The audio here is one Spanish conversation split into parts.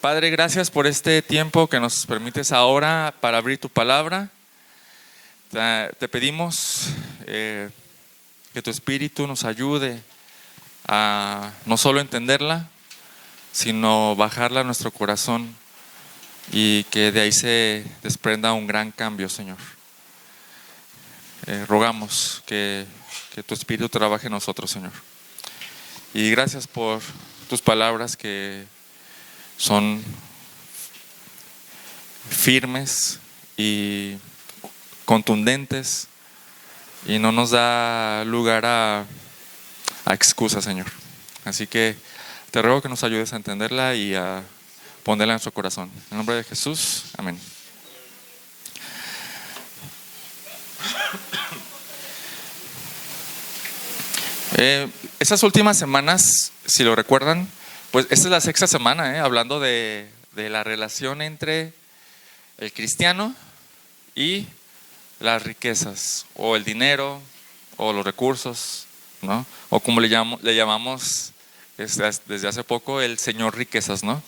Padre, gracias por este tiempo que nos permites ahora para abrir tu palabra. Te pedimos que tu Espíritu nos ayude a no solo entenderla, sino bajarla a nuestro corazón y que de ahí se desprenda un gran cambio, Señor. Rogamos que tu Espíritu trabaje en nosotros, Señor. Y gracias por tus palabras que son firmes y contundentes y no nos da lugar a excusas, Señor. Así que te ruego que nos ayudes a entenderla y a ponerla en nuestro corazón. En el nombre de Jesús, amén. Esas últimas semanas, si lo recuerdan, pues esta es la sexta semana, hablando de la relación entre el cristiano y las riquezas, o el dinero, o los recursos, ¿no? O como le llamamos desde hace poco, el señor riquezas, ¿no?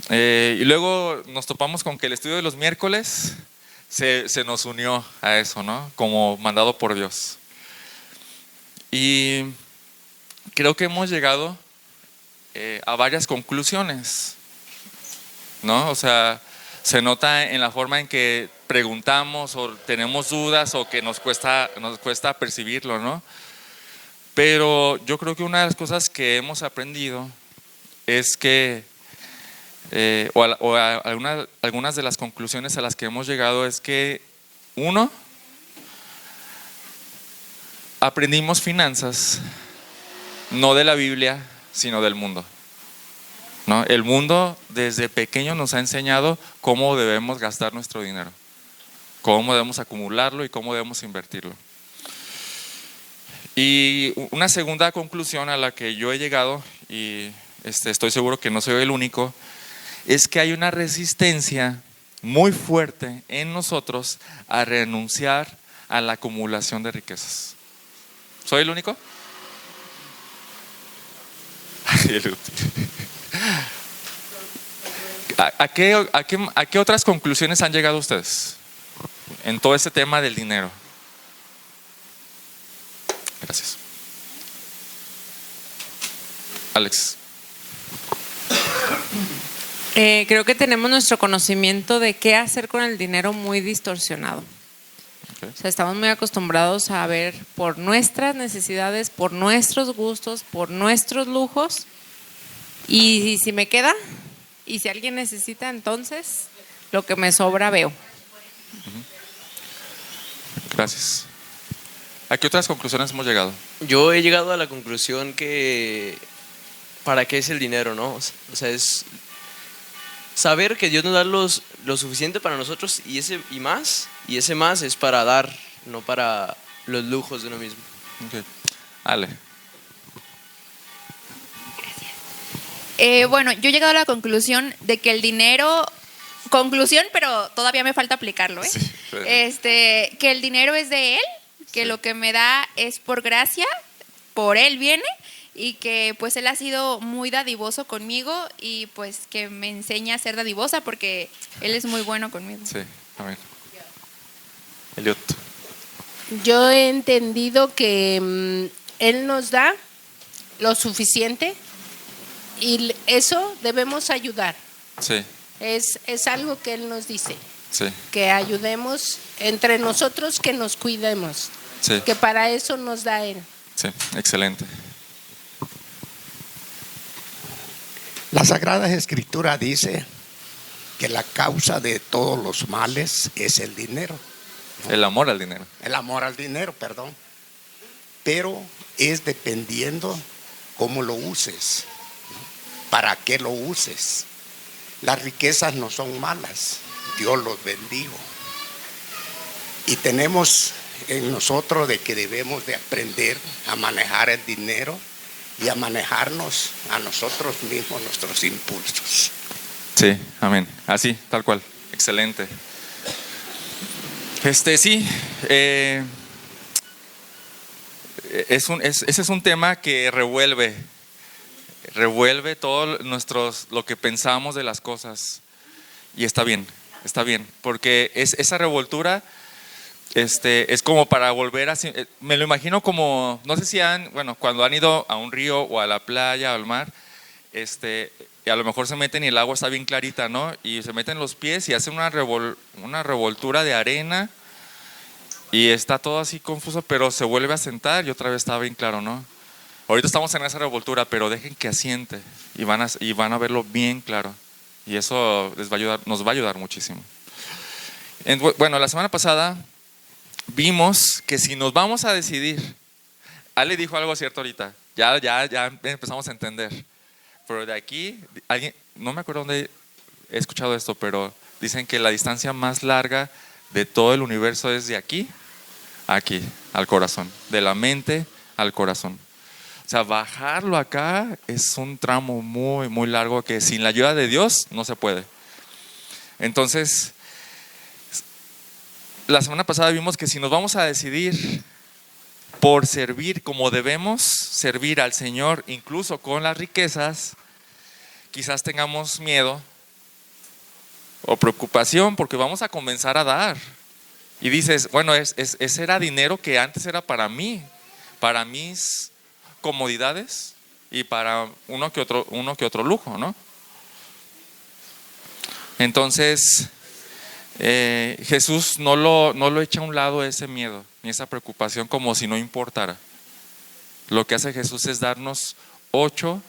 Y luego nos topamos con que el estudio de los miércoles se nos unió a eso, ¿no? Como mandado por Dios. Y creo que hemos llegado a varias conclusiones, ¿no? O sea, se nota en la forma en que preguntamos o tenemos dudas o que nos cuesta percibirlo, ¿no? Pero yo creo que una de las cosas que hemos aprendido es que, algunas de las conclusiones a las que hemos llegado es que, uno, aprendimos finanzas no de la Biblia, sino del mundo, ¿no? El mundo desde pequeño nos ha enseñado cómo debemos gastar nuestro dinero, cómo debemos acumularlo y cómo debemos invertirlo. Y una segunda conclusión a la que yo he llegado, y estoy seguro que no soy el único, es que hay una resistencia muy fuerte en nosotros a renunciar a la acumulación de riquezas. ¿Soy el único? ¿A qué otras conclusiones han llegado ustedes en todo este tema del dinero? Gracias. Alex. Creo que tenemos nuestro conocimiento de qué hacer con el dinero muy distorsionado. Okay. O sea, estamos muy acostumbrados a ver por nuestras necesidades, por nuestros gustos, por nuestros lujos. Y si me queda, y si alguien necesita, entonces lo que me sobra veo. Gracias. ¿A qué otras conclusiones hemos llegado? Yo he llegado a la conclusión que ¿para qué es el dinero, no? O sea, es saber que Dios nos da lo suficiente para nosotros y ese más es para dar, no para los lujos de uno mismo. Okay. Ale. Bueno, yo he llegado a la conclusión de que el dinero, pero todavía me falta aplicarlo, Sí, que el dinero es de Él, que sí, lo que me da es por gracia, por Él viene, y que pues Él ha sido muy dadivoso conmigo y pues que me enseña a ser dadivosa porque Él es muy bueno conmigo. Sí, amén. Eliot. Yo he entendido que Él nos da lo suficiente y eso debemos ayudar. Sí. Es algo que Él nos dice. Sí. Que ayudemos entre nosotros, que nos cuidemos. Sí. Que para eso nos da Él. Sí, excelente. La Sagrada Escritura dice que la causa de todos los males es el dinero. El amor al dinero. El amor al dinero, perdón. Pero es dependiendo cómo lo uses, para qué lo uses. Las riquezas no son malas, Dios los bendijo. Y tenemos en nosotros de que debemos de aprender a manejar el dinero y a manejarnos a nosotros mismos, nuestros impulsos. Sí, amén. Así, tal cual. Excelente. Sí, ese es un tema que revuelve revuelve todo lo que pensamos de las cosas. Y está bien, porque esa revoltura es como para volver a... Me lo imagino como, no sé si cuando han ido a un río o a la playa o al mar, y a lo mejor se meten y el agua está bien clarita, ¿no? Y se meten los pies y hacen una revoltura de arena y está todo así confuso, pero se vuelve a sentar y otra vez está bien claro, ¿no? Ahorita estamos en esa revoltura, pero dejen que asiente y van a verlo bien claro. Y eso nos va a ayudar muchísimo. Bueno, la semana pasada vimos que si nos vamos a decidir, Ale dijo algo cierto ahorita, ya empezamos a entender. Pero de aquí, no me acuerdo dónde he escuchado esto, pero dicen que la distancia más larga de todo el universo es de aquí a aquí, al corazón, de la mente al corazón. O sea, bajarlo acá es un tramo muy, muy largo que sin la ayuda de Dios no se puede. Entonces, la semana pasada vimos que si nos vamos a decidir por servir como debemos servir al Señor, incluso con las riquezas, quizás tengamos miedo o preocupación porque vamos a comenzar a dar. Y dices, bueno, ese era dinero que antes era para mí, para mis comodidades y para uno que otro lujo, ¿no? Entonces, Jesús no lo echa a un lado ese miedo ni esa preocupación como si no importara. Lo que hace Jesús es darnos 8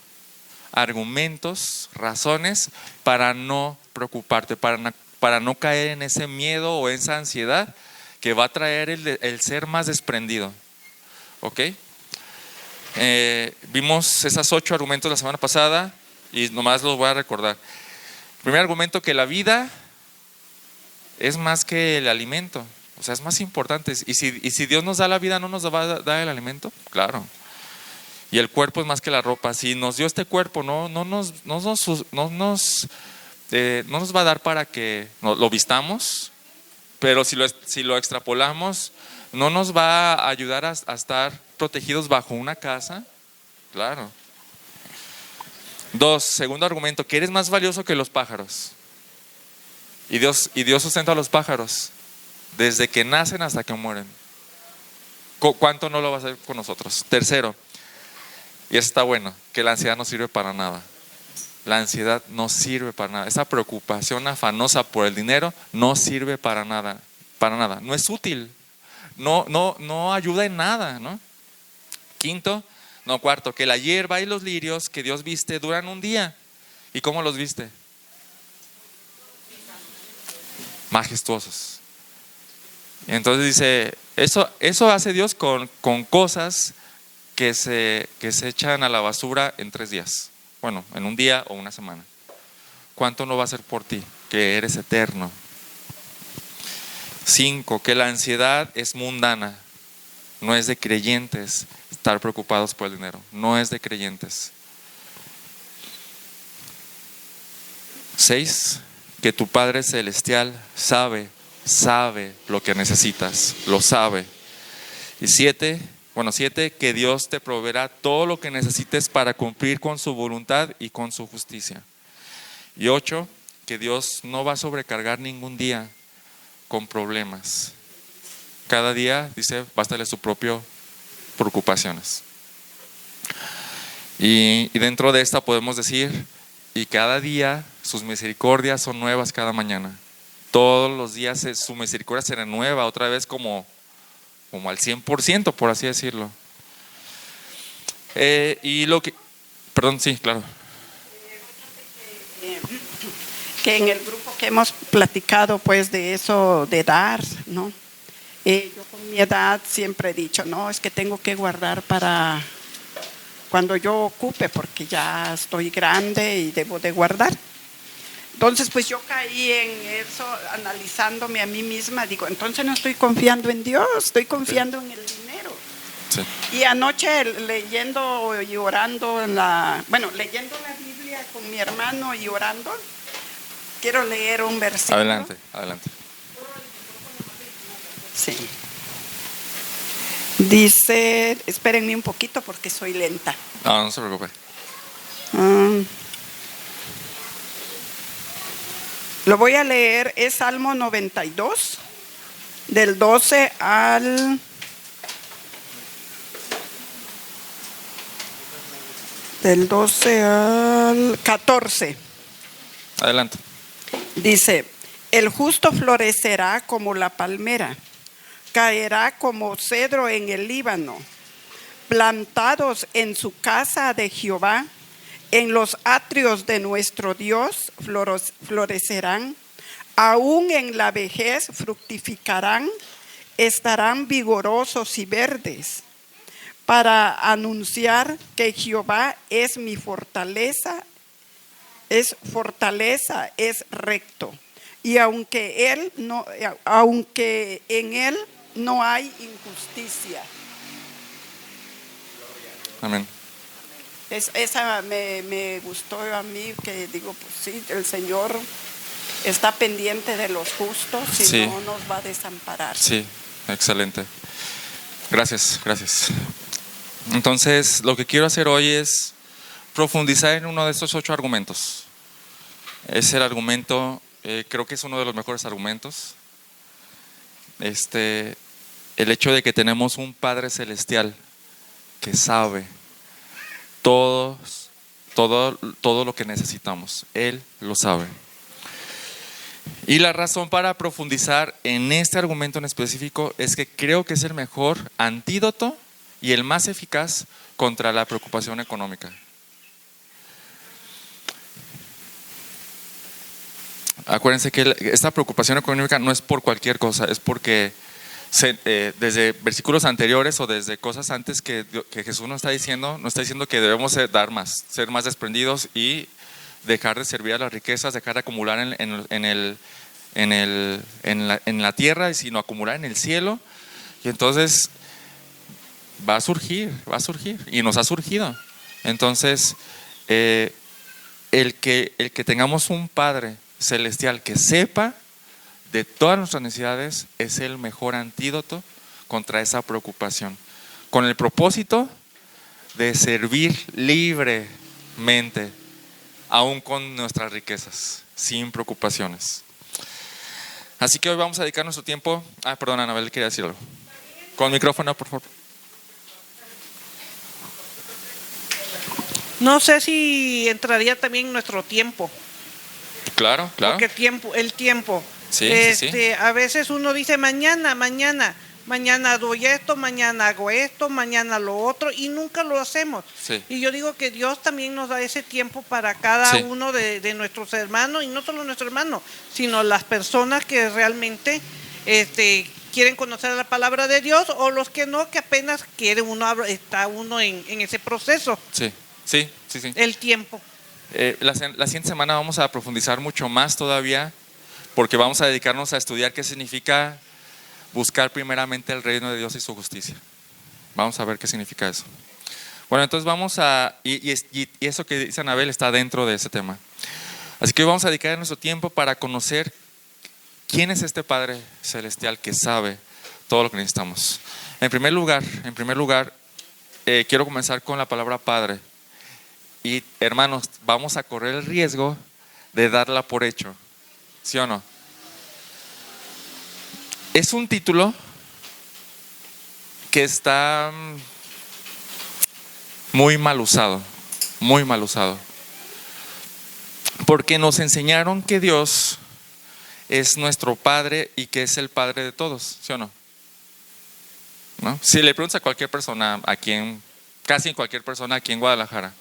argumentos, razones para no preocuparte, para no caer en ese miedo o esa ansiedad que va a traer el ser más desprendido. ¿Ok? Vimos esos 8 argumentos la semana pasada y nomás los voy a recordar. Primer argumento, que la vida es más que el alimento, o sea, es más importante. Y si Dios nos da la vida, ¿no nos va a dar el alimento? Claro. Y el cuerpo es más que la ropa. Si nos dio este cuerpo, no nos va a dar para que lo vistamos, pero si lo extrapolamos, no nos va a ayudar a estar protegidos bajo una casa. Claro. 2, segundo argumento, que eres más valioso que los pájaros. Y Dios sustenta a los pájaros desde que nacen hasta que mueren. ¿Cuánto no lo va a hacer con nosotros? Tercero, y eso está bueno, que la ansiedad no sirve para nada. La ansiedad no sirve para nada. Esa preocupación afanosa por el dinero no sirve para nada. Para nada. No es útil. No ayuda en nada, ¿no? Cuarto, que la hierba y los lirios que Dios viste duran un día. ¿Y cómo los viste? Majestuosos. Y entonces dice, eso hace Dios con cosas que se echan a la basura en 3 días. Bueno, en un día o una semana. ¿Cuánto no va a hacer por ti? Que eres eterno. 5, que la ansiedad es mundana. No es de creyentes estar preocupados por el dinero. No es de creyentes. 6, que tu Padre Celestial sabe lo que necesitas. Lo sabe. Y 7, que Dios te proveerá todo lo que necesites para cumplir con su voluntad y con su justicia. Y 8, que Dios no va a sobrecargar ningún día con problemas. Cada día, dice, bástale su propio preocupaciones. Y dentro de esta podemos decir, y cada día sus misericordias son nuevas cada mañana. Todos los días su misericordia se renueva otra vez como al 100%, por así decirlo. Perdón, sí, claro. Que en el grupo que hemos platicado pues de eso de dar, ¿no? Yo con mi edad siempre he dicho, no, es que tengo que guardar para cuando yo ocupe, porque ya estoy grande y debo de guardar. Entonces pues yo caí en eso, analizándome a mí misma, digo, entonces no estoy confiando en Dios, estoy confiando en el dinero. Sí. Y anoche leyendo y orando leyendo la Biblia con mi hermano y orando, quiero leer un versículo. Adelante. Sí. Dice, espérenme un poquito porque soy lenta. No se preocupe. Lo voy a leer, es Salmo 92, del 12 al... del 12 al 14. Adelante. Dice, el justo florecerá como la palmera, caerá como cedro en el Líbano, plantados en su casa de Jehová, en los atrios de nuestro Dios florecerán, aún en la vejez fructificarán, estarán vigorosos y verdes, para anunciar que Jehová es mi fortaleza, es recto, y aunque en él no hay injusticia. Amén. Esa me gustó a mí, que digo, pues sí, el Señor está pendiente de los justos y Sí. no nos va a desamparar. Sí, excelente. Gracias, gracias. Entonces, lo que quiero hacer hoy es profundizar en uno de estos 8 argumentos. Es el argumento, creo que es uno de los mejores argumentos. El hecho de que tenemos un Padre Celestial que sabe todo lo que necesitamos. Él lo sabe. Y la razón para profundizar en este argumento en específico es que creo que es el mejor antídoto y el más eficaz contra la preocupación económica. Acuérdense que esta preocupación económica no es por cualquier cosa, es porque desde versículos anteriores o desde cosas antes que Jesús nos está diciendo que debemos dar más, ser más desprendidos y dejar de servir a las riquezas, dejar de acumular en la tierra, sino acumular en el cielo. Y entonces va a surgir y nos ha surgido. Entonces el que tengamos un Padre Celestial que sepa de todas nuestras necesidades es el mejor antídoto contra esa preocupación, con el propósito de servir libremente, aún con nuestras riquezas, sin preocupaciones. Así que hoy vamos a dedicar nuestro tiempo. Perdón, Anabel quería decir algo. Con micrófono, por favor. No sé si entraría también nuestro tiempo. Claro. Porque el tiempo. Sí. A veces uno dice mañana doy esto, mañana hago esto, mañana lo otro, y nunca lo hacemos. Sí. Y yo digo que Dios también nos da ese tiempo para cada Sí. uno de nuestros hermanos, y no solo nuestros hermanos, sino las personas que realmente quieren conocer la palabra de Dios, o los que no, que apenas está uno en ese proceso. Sí. El tiempo. La siguiente semana vamos a profundizar mucho más todavía, porque vamos a dedicarnos a estudiar qué significa buscar primeramente el reino de Dios y su justicia. Vamos a ver qué significa eso. Bueno, entonces y eso que dice Anabel está dentro de ese tema. Así que hoy vamos a dedicar nuestro tiempo para conocer quién es este Padre Celestial que sabe todo lo que necesitamos. En primer lugar, quiero comenzar con la palabra Padre. Y hermanos, vamos a correr el riesgo de darla por hecho. ¿Sí o no? Es un título que está muy mal usado. Porque nos enseñaron que Dios es nuestro Padre y que es el Padre de todos. ¿Sí o no? ¿No? Si le preguntas a cualquier persona, casi cualquier persona aquí en Guadalajara,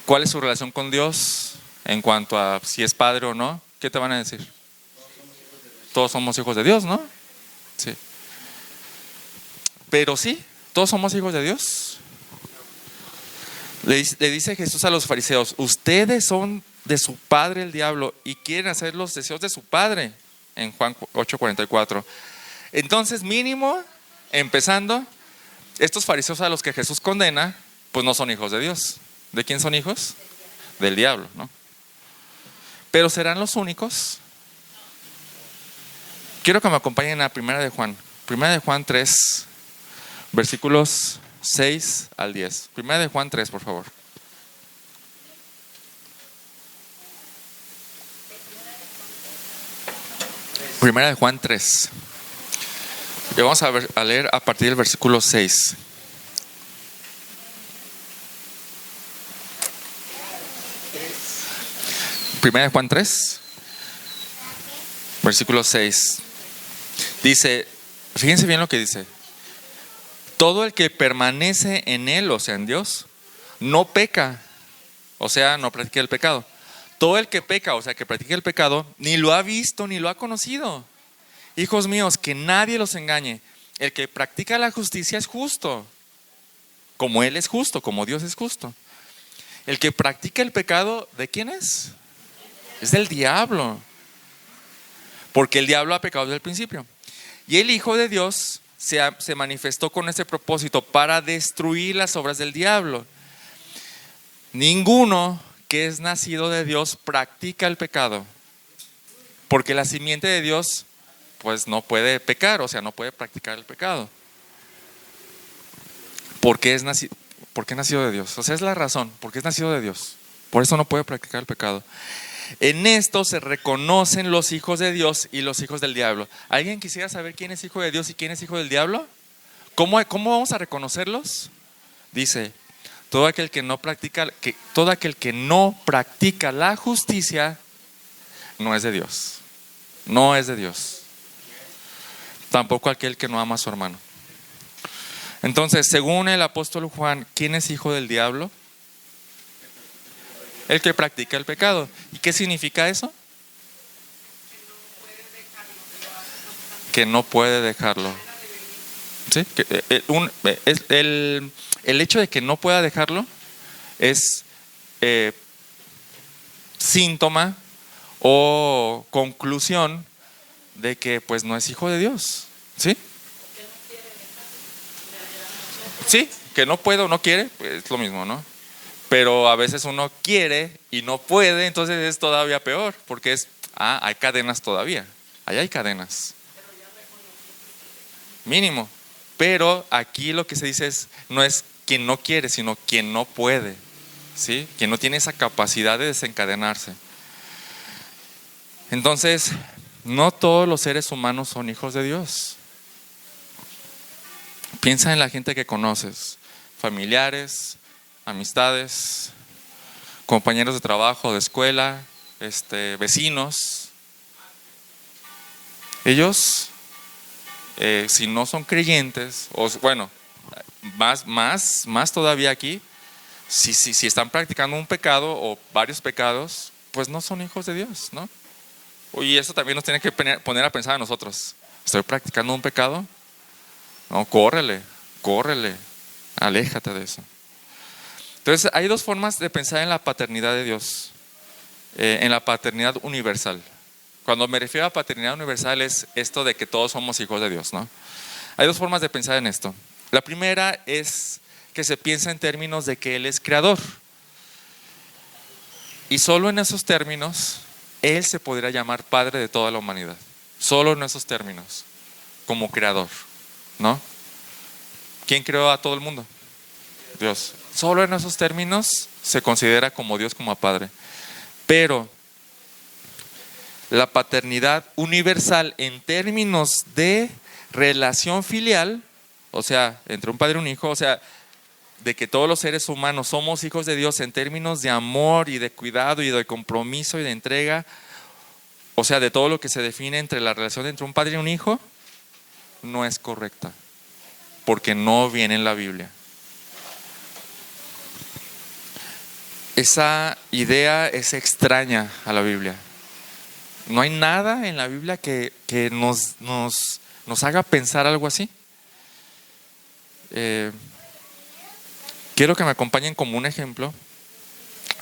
¿cuál es su relación con Dios en cuanto a si es padre o no? ¿Qué te van a decir? Todos somos hijos de Dios, ¿no? Sí. Pero sí, todos somos hijos de Dios. Le dice Jesús a los fariseos: ustedes son de su padre el diablo y quieren hacer los deseos de su padre, en Juan 8:44. Entonces, mínimo, empezando, estos fariseos a los que Jesús condena, pues no son hijos de Dios. ¿De quién son hijos? Del diablo, ¿no? Pero ¿serán los únicos? Quiero que me acompañen a Primera de Juan 3, versículos 6 al 10. Primera de Juan 3, por favor. Primera de Juan 3. Y vamos a leer a partir del versículo 6. Primera de Juan 3, versículo 6. Dice, fíjense bien lo que dice. Todo el que permanece en Él, o sea, en Dios, no peca, o sea, no practica el pecado. Todo el que peca, o sea, que practica el pecado, ni lo ha visto ni lo ha conocido. Hijos míos, que nadie los engañe. El que practica la justicia es justo, como Él es justo, como Dios es justo. El que practica el pecado, ¿de quién es? Es del diablo. Porque el diablo ha pecado desde el principio. Y el Hijo de Dios se manifestó con ese propósito para destruir las obras del diablo. Ninguno que es nacido de Dios practica el pecado. Porque la simiente de Dios pues no puede pecar, o sea, no puede practicar el pecado. Porque es nacido de Dios. O sea, es la razón, porque es nacido de Dios. Por eso no puede practicar el pecado. En esto se reconocen los hijos de Dios y los hijos del diablo. ¿Alguien quisiera saber quién es hijo de Dios y quién es hijo del diablo? ¿Cómo vamos a reconocerlos? Dice, todo aquel que no practica la justicia no es de Dios. No es de Dios. Tampoco aquel que no ama a su hermano. Entonces, según el apóstol Juan, ¿quién es hijo del diablo? El que practica el pecado. ¿Y qué significa eso? Que no puede dejarlo. ¿Sí? El hecho de que no pueda dejarlo es síntoma o conclusión de que pues no es hijo de Dios. ¿Sí? Sí, que no puede o no quiere, pues es lo mismo, ¿no? Pero a veces uno quiere y no puede, entonces es todavía peor, porque hay cadenas todavía, allá hay cadenas. Mínimo. Pero aquí lo que se dice no es quien no quiere, sino quien no puede, ¿sí? Quien no tiene esa capacidad de desencadenarse. Entonces, no todos los seres humanos son hijos de Dios. Piensa en la gente que conoces, familiares, amistades, compañeros de trabajo, de escuela, vecinos. Ellos, si no son creyentes, o bueno, más todavía aquí, si están practicando un pecado o varios pecados, pues no son hijos de Dios, ¿no? Y eso también nos tiene que poner a pensar a nosotros. ¿Estoy practicando un pecado? No, córrele, aléjate de eso. Entonces, hay dos formas de pensar en la paternidad de Dios, en la paternidad universal. Cuando me refiero a paternidad universal es esto de que todos somos hijos de Dios, ¿no? Hay dos formas de pensar en esto. La primera es que se piensa en términos de que Él es creador. Y solo en esos términos, Él se podría llamar Padre de toda la humanidad. Solo en esos términos, como creador, ¿no? ¿Quién creó a todo el mundo? Dios. Solo en esos términos se considera como Dios, como Padre. Pero la paternidad universal en términos de relación filial, o sea, entre un padre y un hijo, o sea, de que todos los seres humanos somos hijos de Dios en términos de amor y de cuidado y de compromiso y de entrega, o sea, de todo lo que se define entre la relación entre un padre y un hijo, no es correcta, porque no viene en la Biblia. Esa idea es extraña a la Biblia. No hay nada en la Biblia que nos haga pensar algo así. Quiero que me acompañen como un ejemplo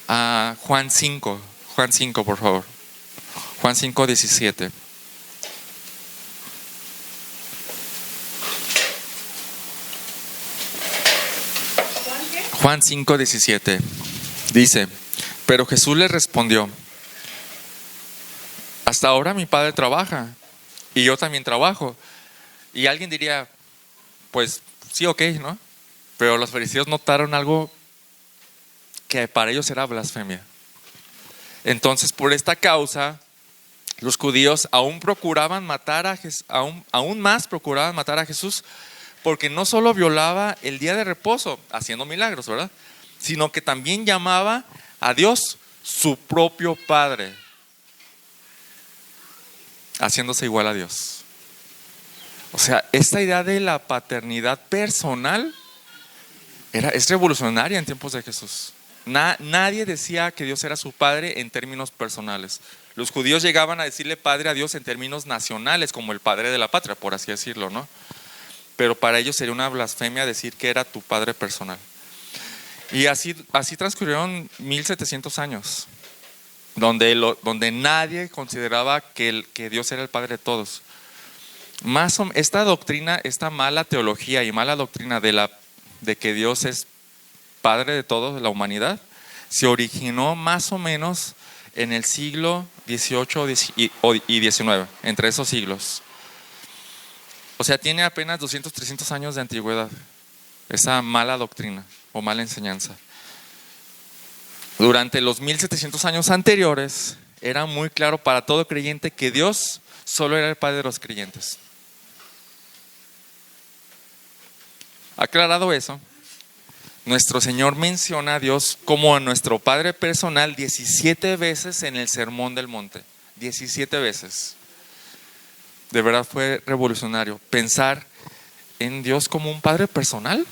a Juan 5. Juan 5, por favor. Juan 5, 17. Juan 5, 17. Dice, pero Jesús le respondió, hasta ahora mi padre trabaja y yo también trabajo. Y alguien diría, pues sí, ok, ¿no? Pero los fariseos notaron algo que para ellos era blasfemia. Entonces, por esta causa, los judíos aún procuraban matar aún más procuraban matar a Jesús, porque no solo violaba el día de reposo haciendo milagros, ¿verdad?, sino que también llamaba a Dios su propio Padre, haciéndose igual a Dios. O sea, esta idea de la paternidad personal es revolucionaria en tiempos de Jesús. Nadie decía que Dios era su Padre en términos personales. Los judíos llegaban a decirle Padre a Dios en términos nacionales, como el Padre de la patria, por así decirlo, ¿no? Pero para ellos sería una blasfemia decir que era tu Padre personal. Y así transcurrieron 1700 años, donde nadie consideraba que Dios era el Padre de todos. Esta doctrina, esta mala teología y mala doctrina de que Dios es Padre de todos, de la humanidad, se originó más o menos en el siglo XVIII y XIX, entre esos siglos. O sea, tiene apenas 200, 300 años de antigüedad, esa mala doctrina o mala enseñanza. Durante los 1700 años anteriores, era muy claro para todo creyente que Dios solo era el Padre de los creyentes. Aclarado eso, nuestro Señor menciona a Dios como a nuestro Padre personal 17 veces en el Sermón del Monte. 17 veces. De verdad fue revolucionario pensar en Dios como un Padre personal.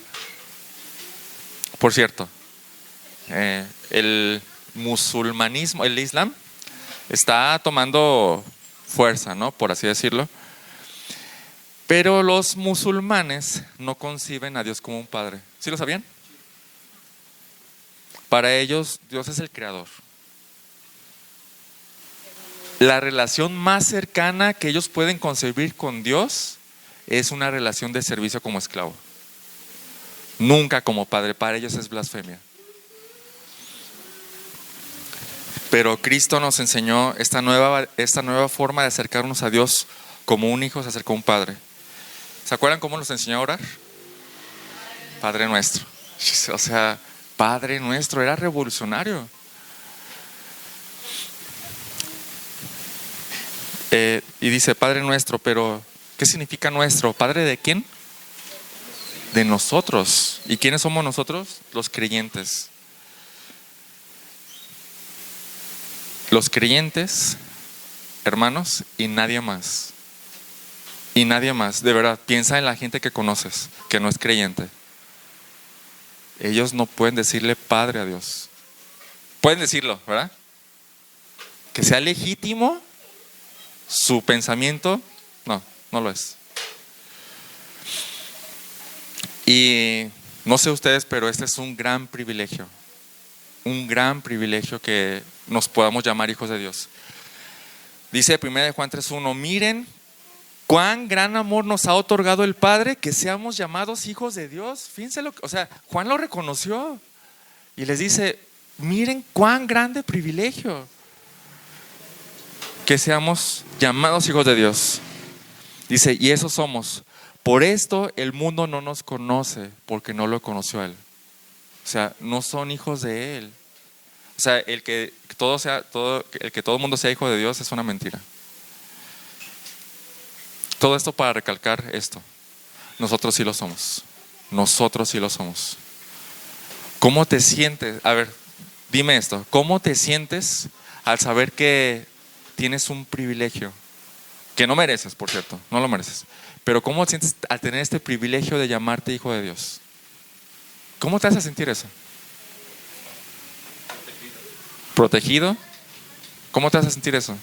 Por cierto, el musulmanismo, el Islam, está tomando fuerza, ¿no?, por así decirlo. Pero los musulmanes no conciben a Dios como un padre. ¿Sí lo sabían? Para ellos, Dios es el creador. La relación más cercana que ellos pueden concebir con Dios es una relación de servicio como esclavo. Nunca como padre. Para ellos es blasfemia. Pero Cristo nos enseñó esta nueva forma de acercarnos a Dios como un hijo se acerca a un padre. ¿Se acuerdan cómo nos enseñó a orar? Padre nuestro. O sea, Padre nuestro, era revolucionario. Y dice Padre nuestro, pero ¿qué significa nuestro? ¿Padre de quién? De nosotros. ¿Y quiénes somos nosotros? Los creyentes. Los creyentes, hermanos, y nadie más. Y nadie más. De verdad, piensa en la gente que conoces, que no es creyente. Ellos no pueden decirle Padre a Dios. Pueden decirlo, ¿verdad? Que sea legítimo su pensamiento, no lo es. Y no sé ustedes, pero este es un gran privilegio. Un gran privilegio que nos podamos llamar hijos de Dios. Dice 1 Juan 3:1, miren cuán gran amor nos ha otorgado el Padre que seamos llamados hijos de Dios. Fíjense Juan lo reconoció y les dice, miren cuán grande privilegio que seamos llamados hijos de Dios. Dice, y eso somos. Por esto el mundo no nos conoce, porque no lo conoció a Él. O sea, no son hijos de Él. O sea, el que todo el mundo sea hijo de Dios es una mentira. Todo esto para recalcar esto. Nosotros sí lo somos. Nosotros sí lo somos. ¿Cómo te sientes? A ver, dime esto. ¿Cómo te sientes al saber que tienes un privilegio? Que no mereces, por cierto. No lo mereces. Pero ¿cómo te sientes al tener este privilegio de llamarte hijo de Dios? ¿Cómo te hace sentir eso? ¿Protegido? ¿Cómo te hace sentir eso?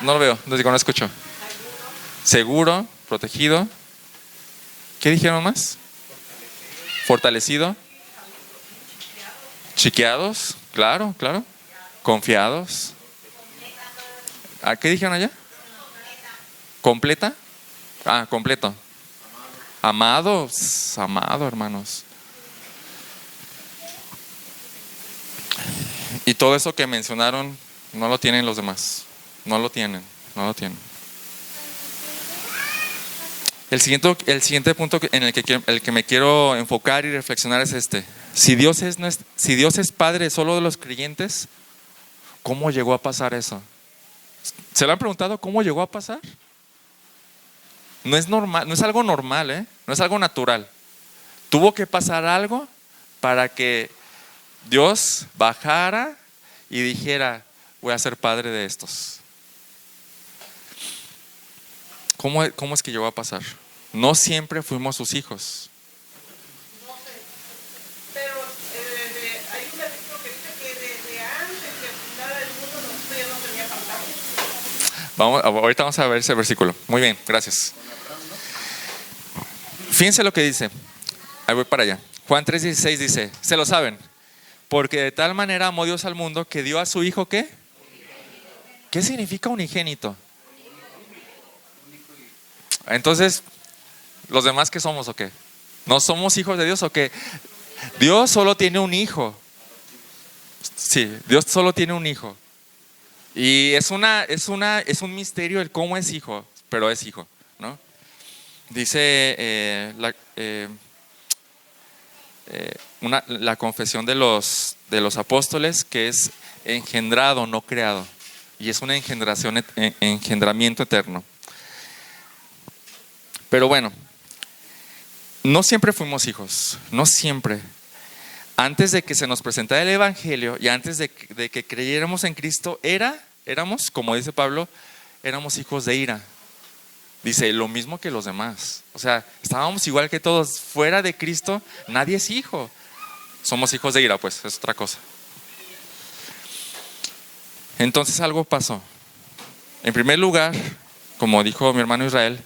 No lo veo, no escucho. Seguro, protegido. ¿Qué dijeron más? Fortalecido. Chiqueados, claro. Confiados. ¿Qué dijeron allá? ¿Completa? Completo. Amado, hermanos. Y todo eso que mencionaron no lo tienen los demás. No lo tienen. El siguiente punto en el que me quiero enfocar y reflexionar es este. Si Dios es Padre solo de los creyentes, ¿cómo llegó a pasar eso? ¿Se lo han preguntado cómo llegó a pasar? No es normal, no es algo normal, ¿eh? No es algo natural. Tuvo que pasar algo para que Dios bajara y dijera, voy a ser padre de estos. ¿Cómo es que llegó a pasar? No siempre fuimos sus hijos. Pero hay un versículo que dice que desde antes que fundara el mundo nosotros ya no tenía pantalla. Ahorita vamos a ver ese versículo. Muy bien, gracias. Fíjense lo que dice. Ahí voy para allá. Juan 3:16 dice, ¿se lo saben? Porque de tal manera amó Dios al mundo que dio a su hijo, ¿qué? ¿Qué significa unigénito? Entonces, ¿los demás qué somos o qué? ¿No somos hijos de Dios o qué? Dios solo tiene un hijo. Sí, Dios solo tiene un hijo. Y es un misterio el cómo es hijo, pero es hijo, ¿no? Dice la confesión de los apóstoles que es engendrado, no creado. Y es una engendramiento eterno. Pero bueno, no siempre fuimos hijos, no siempre. Antes de que se nos presentara el Evangelio y antes de que creyéramos en Cristo, éramos, como dice Pablo, éramos hijos de ira. Dice, lo mismo que los demás. O sea, estábamos igual que todos. Fuera de Cristo, nadie es hijo. Somos hijos de ira, pues, es otra cosa. Entonces algo pasó. En primer lugar, como dijo mi hermano Israel,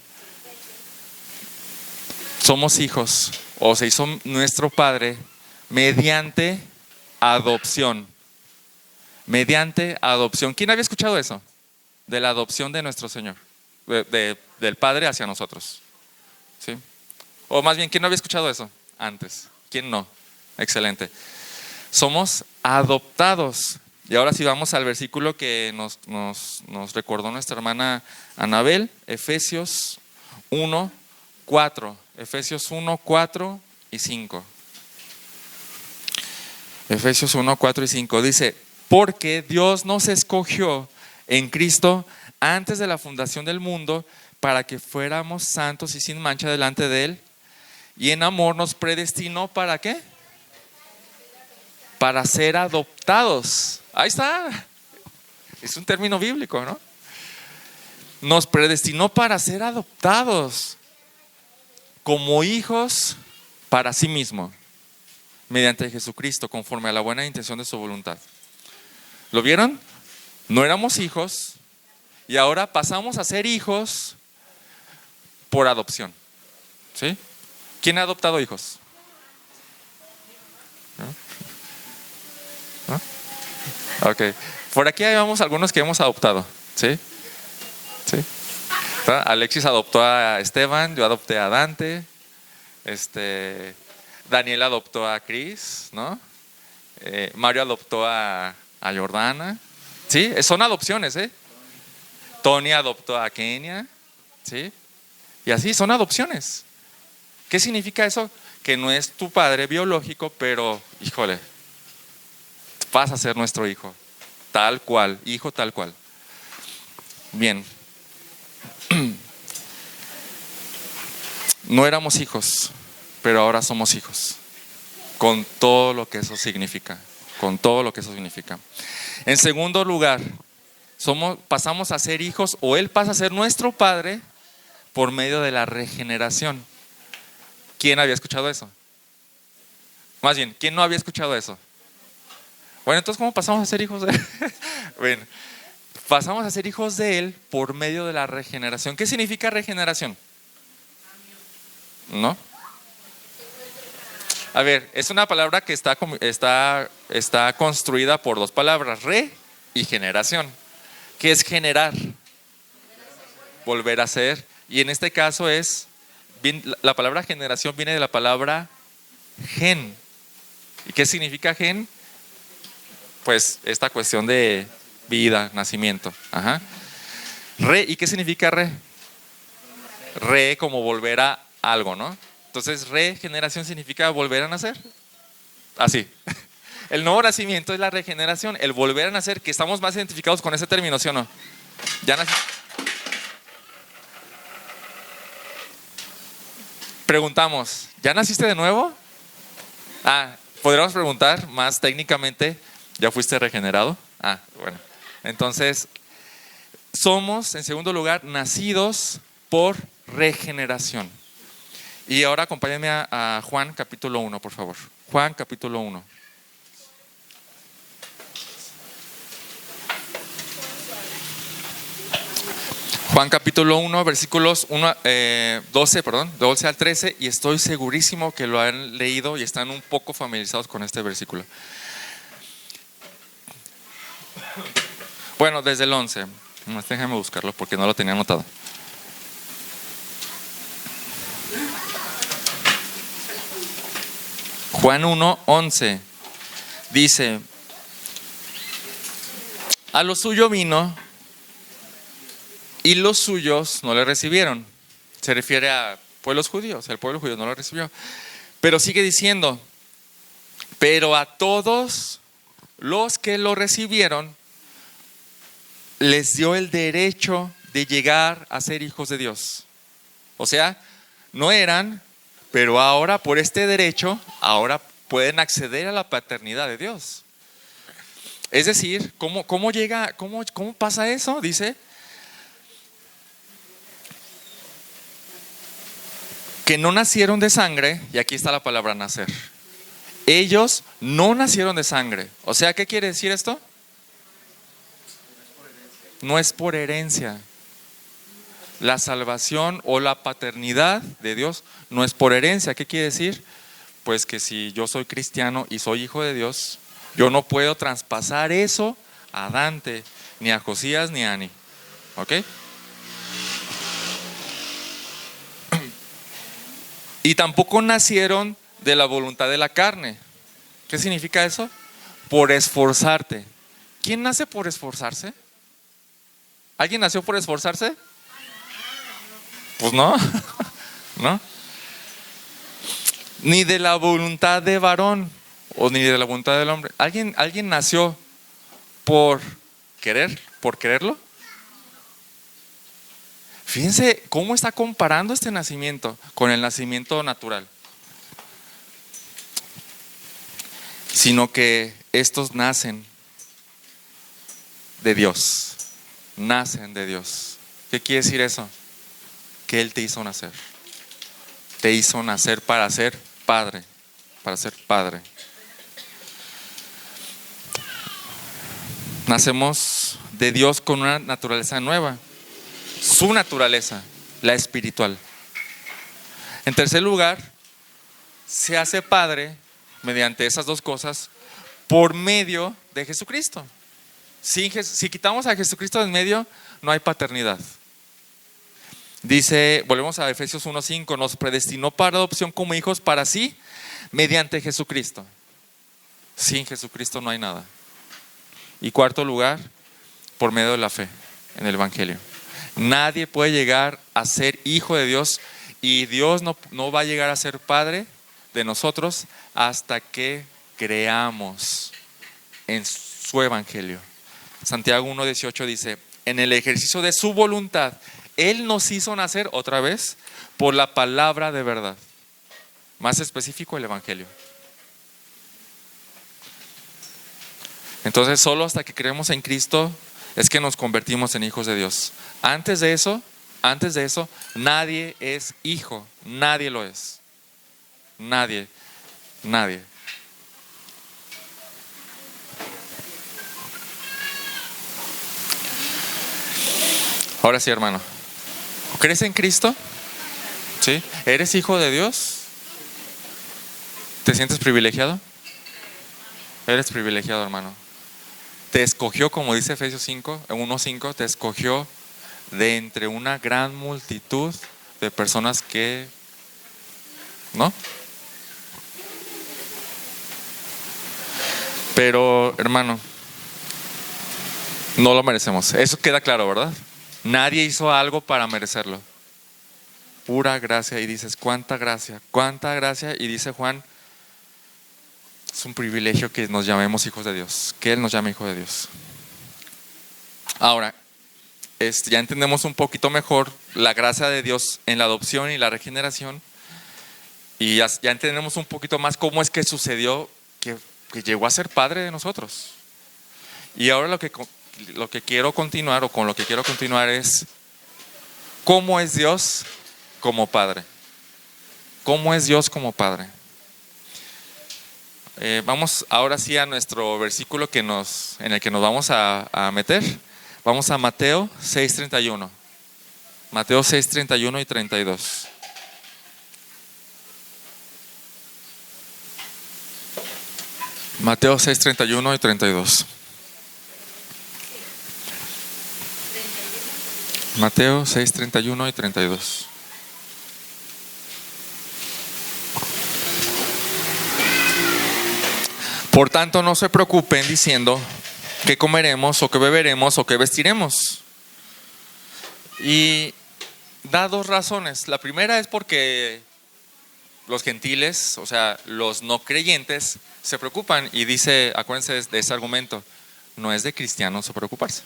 somos hijos, o se hizo nuestro Padre mediante adopción. Mediante adopción. ¿Quién había escuchado eso? De la adopción de nuestro Señor, del Padre hacia nosotros. ¿Sí? O más bien, ¿quién no había escuchado eso antes? ¿Quién no? Excelente. Somos adoptados. Y ahora sí vamos al versículo que nos recordó nuestra hermana Anabel, Efesios 1:4. Efesios 1:4 y 5. Efesios 1:4 y 5 dice, porque Dios nos escogió en Cristo antes de la fundación del mundo para que fuéramos santos y sin mancha delante de Él, y en amor nos predestinó ¿para qué? Para ser adoptados. Ahí está. Es un término bíblico, ¿no? Nos predestinó para ser adoptados como hijos para sí mismo, mediante Jesucristo, conforme a la buena intención de su voluntad. ¿Lo vieron? No éramos hijos y ahora pasamos a ser hijos por adopción. ¿Sí? ¿Quién ha adoptado hijos? ¿No? Ok. Por aquí vamos algunos que hemos adoptado. ¿Sí? ¿Sí? Alexis adoptó a Esteban, yo adopté a Dante, Daniel adoptó a Cris, ¿no? Mario adoptó a Jordana. Sí, son adopciones, ¿eh? Tony adoptó a Kenia, ¿sí? Y así son adopciones. ¿Qué significa eso? Que no es tu padre biológico, pero, híjole, vas a ser nuestro hijo, tal cual, hijo tal cual. Bien. No éramos hijos, pero ahora somos hijos, con todo lo que eso significa, con todo lo que eso significa. En segundo lugar, pasamos a ser hijos, o Él pasa a ser nuestro Padre por medio de la regeneración. ¿Quién había escuchado eso? Más bien, ¿quién no había escuchado eso? Bueno, entonces, ¿cómo pasamos a ser hijos de Él? Bueno, pasamos a ser hijos de Él por medio de la regeneración. ¿Qué significa regeneración? ¿No? A ver, es una palabra que está construida por dos palabras, re y generación. ¿Qué es generar? Volver a ser. Y en este caso la palabra generación viene de la palabra gen. ¿Y qué significa gen? Pues esta cuestión de vida, nacimiento. Ajá. Re, ¿y qué significa re? Re como volver a algo, ¿no? Entonces, regeneración significa volver a nacer. Así. El nuevo nacimiento es la regeneración, el volver a nacer, que estamos más identificados con ese término, ¿sí o no? Ya nací. Preguntamos, ¿ya naciste de nuevo? Podríamos preguntar más técnicamente, ¿ya fuiste regenerado? Bueno. Entonces, somos, en segundo lugar, nacidos por regeneración. Y ahora acompáñenme a Juan capítulo 1, por favor. Juan capítulo 1. Juan capítulo 1, versículos 12 al 13, y estoy segurísimo que lo han leído y están un poco familiarizados con este versículo. Bueno, desde el 11. Déjame buscarlo porque no lo tenía anotado. Juan 1, 11 dice: a lo suyo vino y los suyos no le recibieron. Se refiere a pueblos judíos. El pueblo judío no lo recibió. Pero sigue diciendo: pero a todos los que lo recibieron les dio el derecho de llegar a ser hijos de Dios. O sea, no eran, pero ahora por este derecho, ahora pueden acceder a la paternidad de Dios. Es decir, ¿cómo pasa eso? Dice que no nacieron de sangre, y aquí está la palabra nacer. Ellos no nacieron de sangre. O sea, ¿qué quiere decir esto? No es por herencia. La salvación o la paternidad de Dios no es por herencia. ¿Qué quiere decir? Pues que si yo soy cristiano y soy hijo de Dios, yo no puedo traspasar eso a Dante, ni a Josías, ni a Ani. ¿Ok? Y tampoco nacieron de la voluntad de la carne. ¿Qué significa eso? Por esforzarte. ¿Quién nace por esforzarse? ¿Alguien nació por esforzarse? Pues no, ¿no? Ni de la voluntad de varón o ni de la voluntad del hombre. ¿Alguien nació por quererlo? Fíjense cómo está comparando este nacimiento con el nacimiento natural. Sino que estos nacen de Dios. Nacen de Dios. ¿Qué quiere decir eso? Que Él te hizo nacer. Te hizo nacer para ser padre. Para ser padre. Nacemos de Dios con una naturaleza nueva. Su naturaleza, la espiritual. En tercer lugar, se hace padre mediante esas dos cosas por medio de Jesucristo. Si quitamos a Jesucristo en medio, no hay paternidad. Dice, volvemos a Efesios 1:5, nos predestinó para adopción como hijos para sí, mediante Jesucristo. Sin Jesucristo no hay nada. Y cuarto lugar, por medio de la fe en el Evangelio. Nadie puede llegar a ser hijo de Dios y Dios no va a llegar a ser padre de nosotros hasta que creamos en su Evangelio. Santiago 1:18 dice: en el ejercicio de su voluntad, Él nos hizo nacer otra vez por la palabra de verdad. Más específico, el Evangelio. Entonces, solo hasta que creemos en Cristo es que nos convertimos en hijos de Dios. Antes de eso, nadie es hijo. Nadie lo es. Nadie. Ahora sí, hermano. ¿Crees en Cristo? ¿Sí? ¿Eres hijo de Dios? ¿Te sientes privilegiado? Eres privilegiado, hermano. Te escogió, como dice Efesios 1:5, te escogió de entre una gran multitud de personas que, ¿no? Pero, hermano, no lo merecemos. Eso queda claro, ¿verdad? Nadie hizo algo para merecerlo. Pura gracia. Y dices, ¿cuánta gracia? ¿Cuánta gracia? Y dice Juan, Es un privilegio que nos llamemos hijos de Dios, que Él nos llame hijos de Dios. Ahora, ya entendemos un poquito mejor la gracia de Dios en la adopción y la regeneración. Y ya entendemos un poquito más cómo es que sucedió que llegó a ser Padre de nosotros. Y ahora lo que quiero continuar, o con lo que quiero continuar, es cómo es Dios como Padre. ¿Cómo es Dios como Padre? Vamos ahora sí a nuestro versículo en el que nos vamos a meter. Vamos a Mateo 6:31. Mateo 6:31 y 32. Mateo 6:31 y 32. Mateo 6:31 y 32. Por tanto, no se preocupen diciendo qué comeremos o qué beberemos o qué vestiremos. Y da dos razones. La primera es porque los gentiles, o sea, los no creyentes, se preocupan. Y dice, acuérdense de ese argumento, no es de cristianos preocuparse.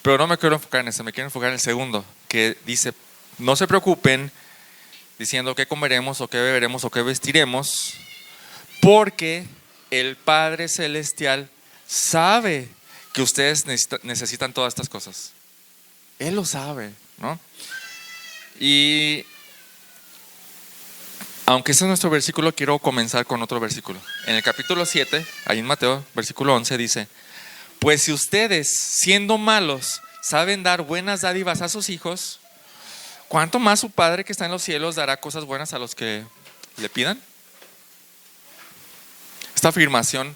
Pero no me quiero enfocar en ese, me quiero enfocar en el segundo, que dice, no se preocupen diciendo qué comeremos o qué beberemos o qué vestiremos, porque el Padre Celestial sabe que ustedes necesitan todas estas cosas. Él lo sabe, ¿no? Y aunque ese es nuestro versículo, quiero comenzar con otro versículo. En el capítulo 7, ahí en Mateo, versículo 11, dice: pues si ustedes, siendo malos, saben dar buenas dádivas a sus hijos, ¿cuánto más su Padre que está en los cielos dará cosas buenas a los que le pidan? Esta afirmación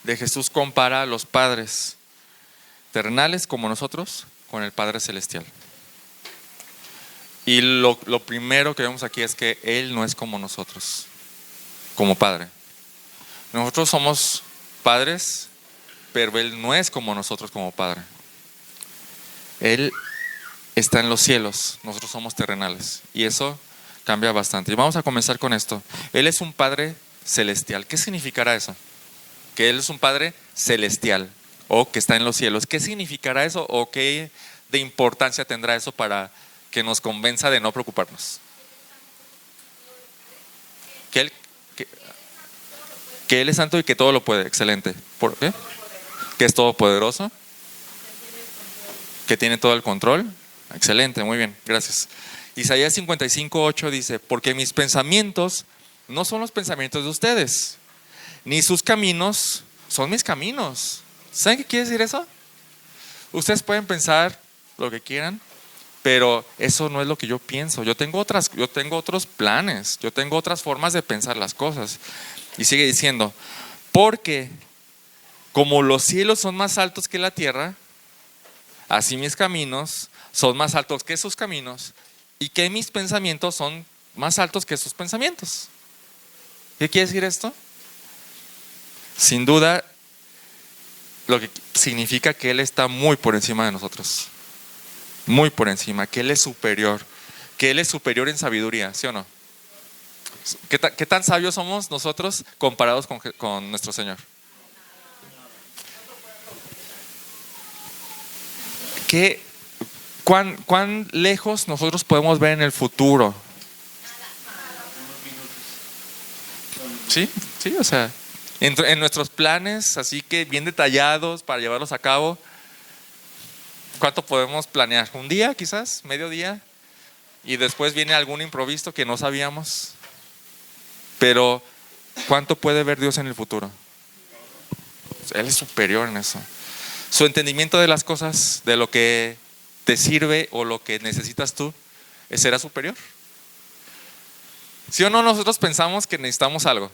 de Jesús compara a los padres terrenales como nosotros con el Padre Celestial. Y lo primero que vemos aquí es que Él no es como nosotros, como Padre. Nosotros somos padres, pero Él no es como nosotros como Padre. Él está en los cielos, nosotros somos terrenales. Y eso cambia bastante. Y vamos a comenzar con esto. Él es un Padre celestial. ¿Qué significará eso? Que Él es un Padre celestial o que está en los cielos. ¿Qué significará eso o qué de importancia tendrá eso para que nos convenza de no preocuparnos? Que Él es santo y que todo lo puede. Excelente. ¿Por qué? Que es todopoderoso, que tiene todo el control. Excelente, muy bien, gracias. Isaías 55:8 dice: porque mis pensamientos no son los pensamientos de ustedes, ni sus caminos son mis caminos. ¿Saben qué quiere decir eso? Ustedes pueden pensar lo que quieran, pero eso no es lo que yo pienso. Yo tengo otros planes, yo tengo otras formas de pensar las cosas. Y sigue diciendo: porque como los cielos son más altos que la tierra, así mis caminos son más altos que sus caminos, y que mis pensamientos son más altos que sus pensamientos. ¿Qué quiere decir esto? Sin duda, lo que significa que Él está muy por encima de nosotros. Muy por encima, que Él es superior. Que Él es superior en sabiduría, ¿sí o no? ¿Qué tan sabios somos nosotros comparados con nuestro Señor? ¿Cuán lejos nosotros podemos ver en el futuro? Sí, o sea, en nuestros planes, así que bien detallados para llevarlos a cabo, ¿cuánto podemos planear? ¿Un día quizás? ¿Medio día? Y después viene algún imprevisto que no sabíamos. Pero, ¿cuánto puede ver Dios en el futuro? Él es superior en eso. Su entendimiento de las cosas, de lo que te sirve o lo que necesitas tú, será superior. ¿Sí o no? Nosotros pensamos que necesitamos algo.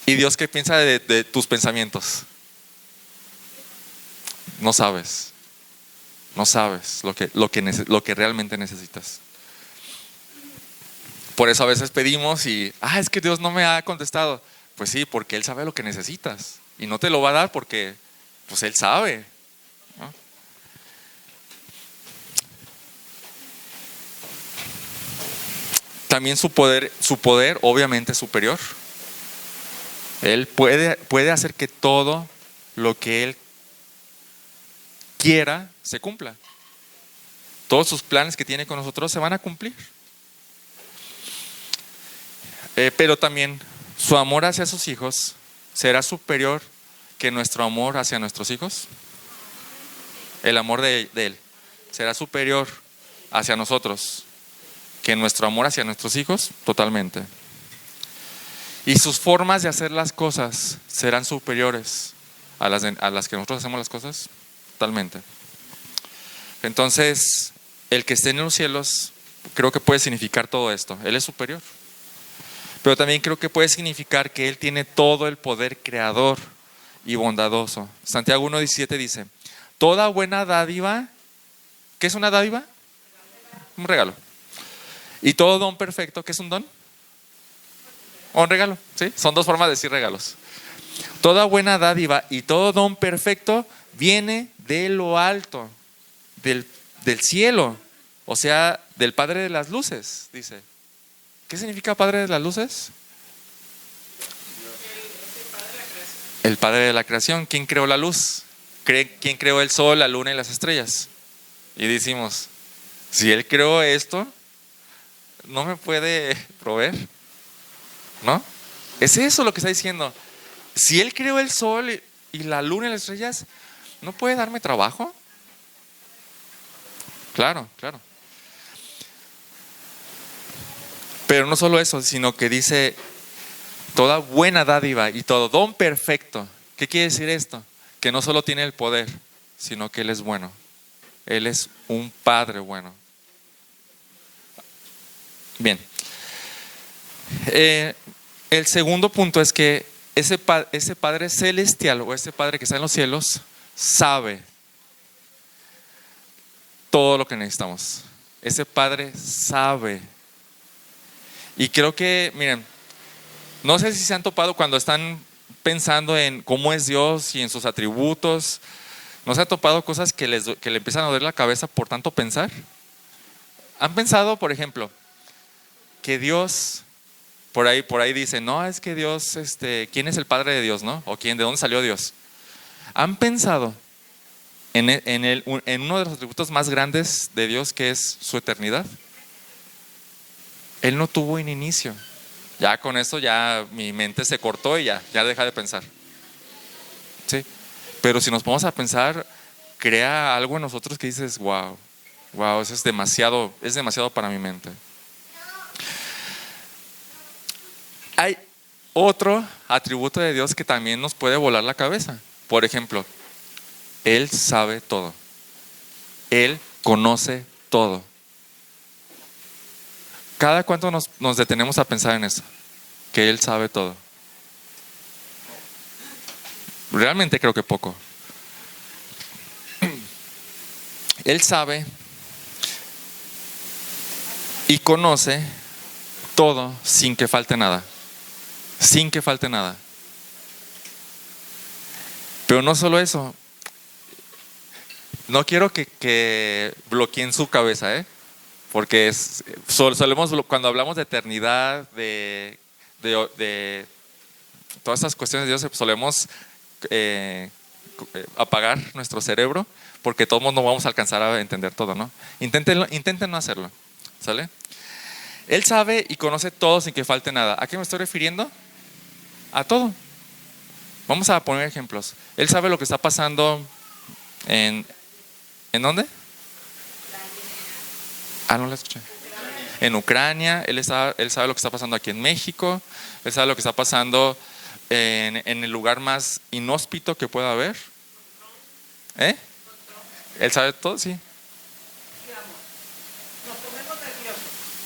¿Y Dios qué piensa de tus pensamientos? No sabes. No sabes lo que realmente necesitas. Por eso a veces pedimos y, es que Dios no me ha contestado. Pues sí, porque Él sabe lo que necesitas. Y no te lo va a dar porque pues Él sabe, ¿no? También su poder obviamente es superior. Él puede hacer que todo lo que Él quiera se cumpla. Todos sus planes que tiene con nosotros se van a cumplir. Pero también su amor hacia sus hijos será superior que nuestro amor hacia nuestros hijos. El amor de Él será superior hacia nosotros que nuestro amor hacia nuestros hijos, totalmente. Y sus formas de hacer las cosas serán superiores a las que nosotros hacemos las cosas, totalmente. Entonces, el que esté en los cielos, creo que puede significar todo esto. Él es superior. Pero también creo que puede significar que Él tiene todo el poder creador y bondadoso. Santiago 1:17 dice, toda buena dádiva, ¿qué es una dádiva? Un regalo. Y todo don perfecto, ¿qué es un don? O un regalo, ¿sí? Son dos formas de decir regalos. Toda buena dádiva y todo don perfecto viene de lo alto, del cielo, o sea, del Padre de las luces, dice. ¿Qué significa Padre de las luces? El Padre de la creación. ¿Quién creó la luz? ¿Quién creó el sol, la luna y las estrellas? Y decimos, si Él creó esto, ¿no me puede proveer? ¿No? Es eso lo que está diciendo. Si Él creó el sol y la luna y las estrellas, ¿no puede darme trabajo? Claro, claro. Pero no solo eso, sino que dice toda buena dádiva y todo don perfecto. ¿Qué quiere decir esto? Que no solo tiene el poder, sino que Él es bueno. Él es un Padre bueno. Bien. El segundo punto es que ese Padre celestial o ese Padre que está en los cielos sabe todo lo que necesitamos. Ese Padre sabe. Y creo que, miren, no sé si se han topado cuando están pensando en cómo es Dios y en sus atributos. ¿No se han topado cosas que le empiezan a doler la cabeza por tanto pensar? ¿Han pensado, por ejemplo, que Dios, por ahí dicen, no, es que Dios, ¿quién es el Padre de Dios, no? O de dónde salió Dios. ¿Han pensado en uno de los atributos más grandes de Dios, que es su eternidad? Él no tuvo un inicio. Ya con eso ya mi mente se cortó y ya deja de pensar. ¿Sí? Pero si nos ponemos a pensar, crea algo en nosotros que dices, wow, eso es demasiado para mi mente. Hay otro atributo de Dios que también nos puede volar la cabeza. Por ejemplo, Él sabe todo. Él conoce todo. ¿Cada cuánto nos detenemos a pensar en eso? Que Él sabe todo. Realmente creo que poco. Él sabe y conoce todo sin que falte nada. Sin que falte nada. Pero no solo eso. No quiero que bloqueen su cabeza, porque solemos, cuando hablamos de eternidad, de todas estas cuestiones de Dios, solemos apagar nuestro cerebro, porque todos no vamos a alcanzar a entender todo, ¿no? Intenten no hacerlo, ¿sale? Él sabe y conoce todo sin que falte nada. ¿A qué me estoy refiriendo? A todo. Vamos a poner ejemplos. Él sabe lo que está pasando ¿en dónde? No la escuché. En Ucrania. Él sabe lo que está pasando aquí en México. Él sabe lo que está pasando en el lugar más inhóspito que pueda haber. Él sabe todo, sí. Nos ponemos nerviosos.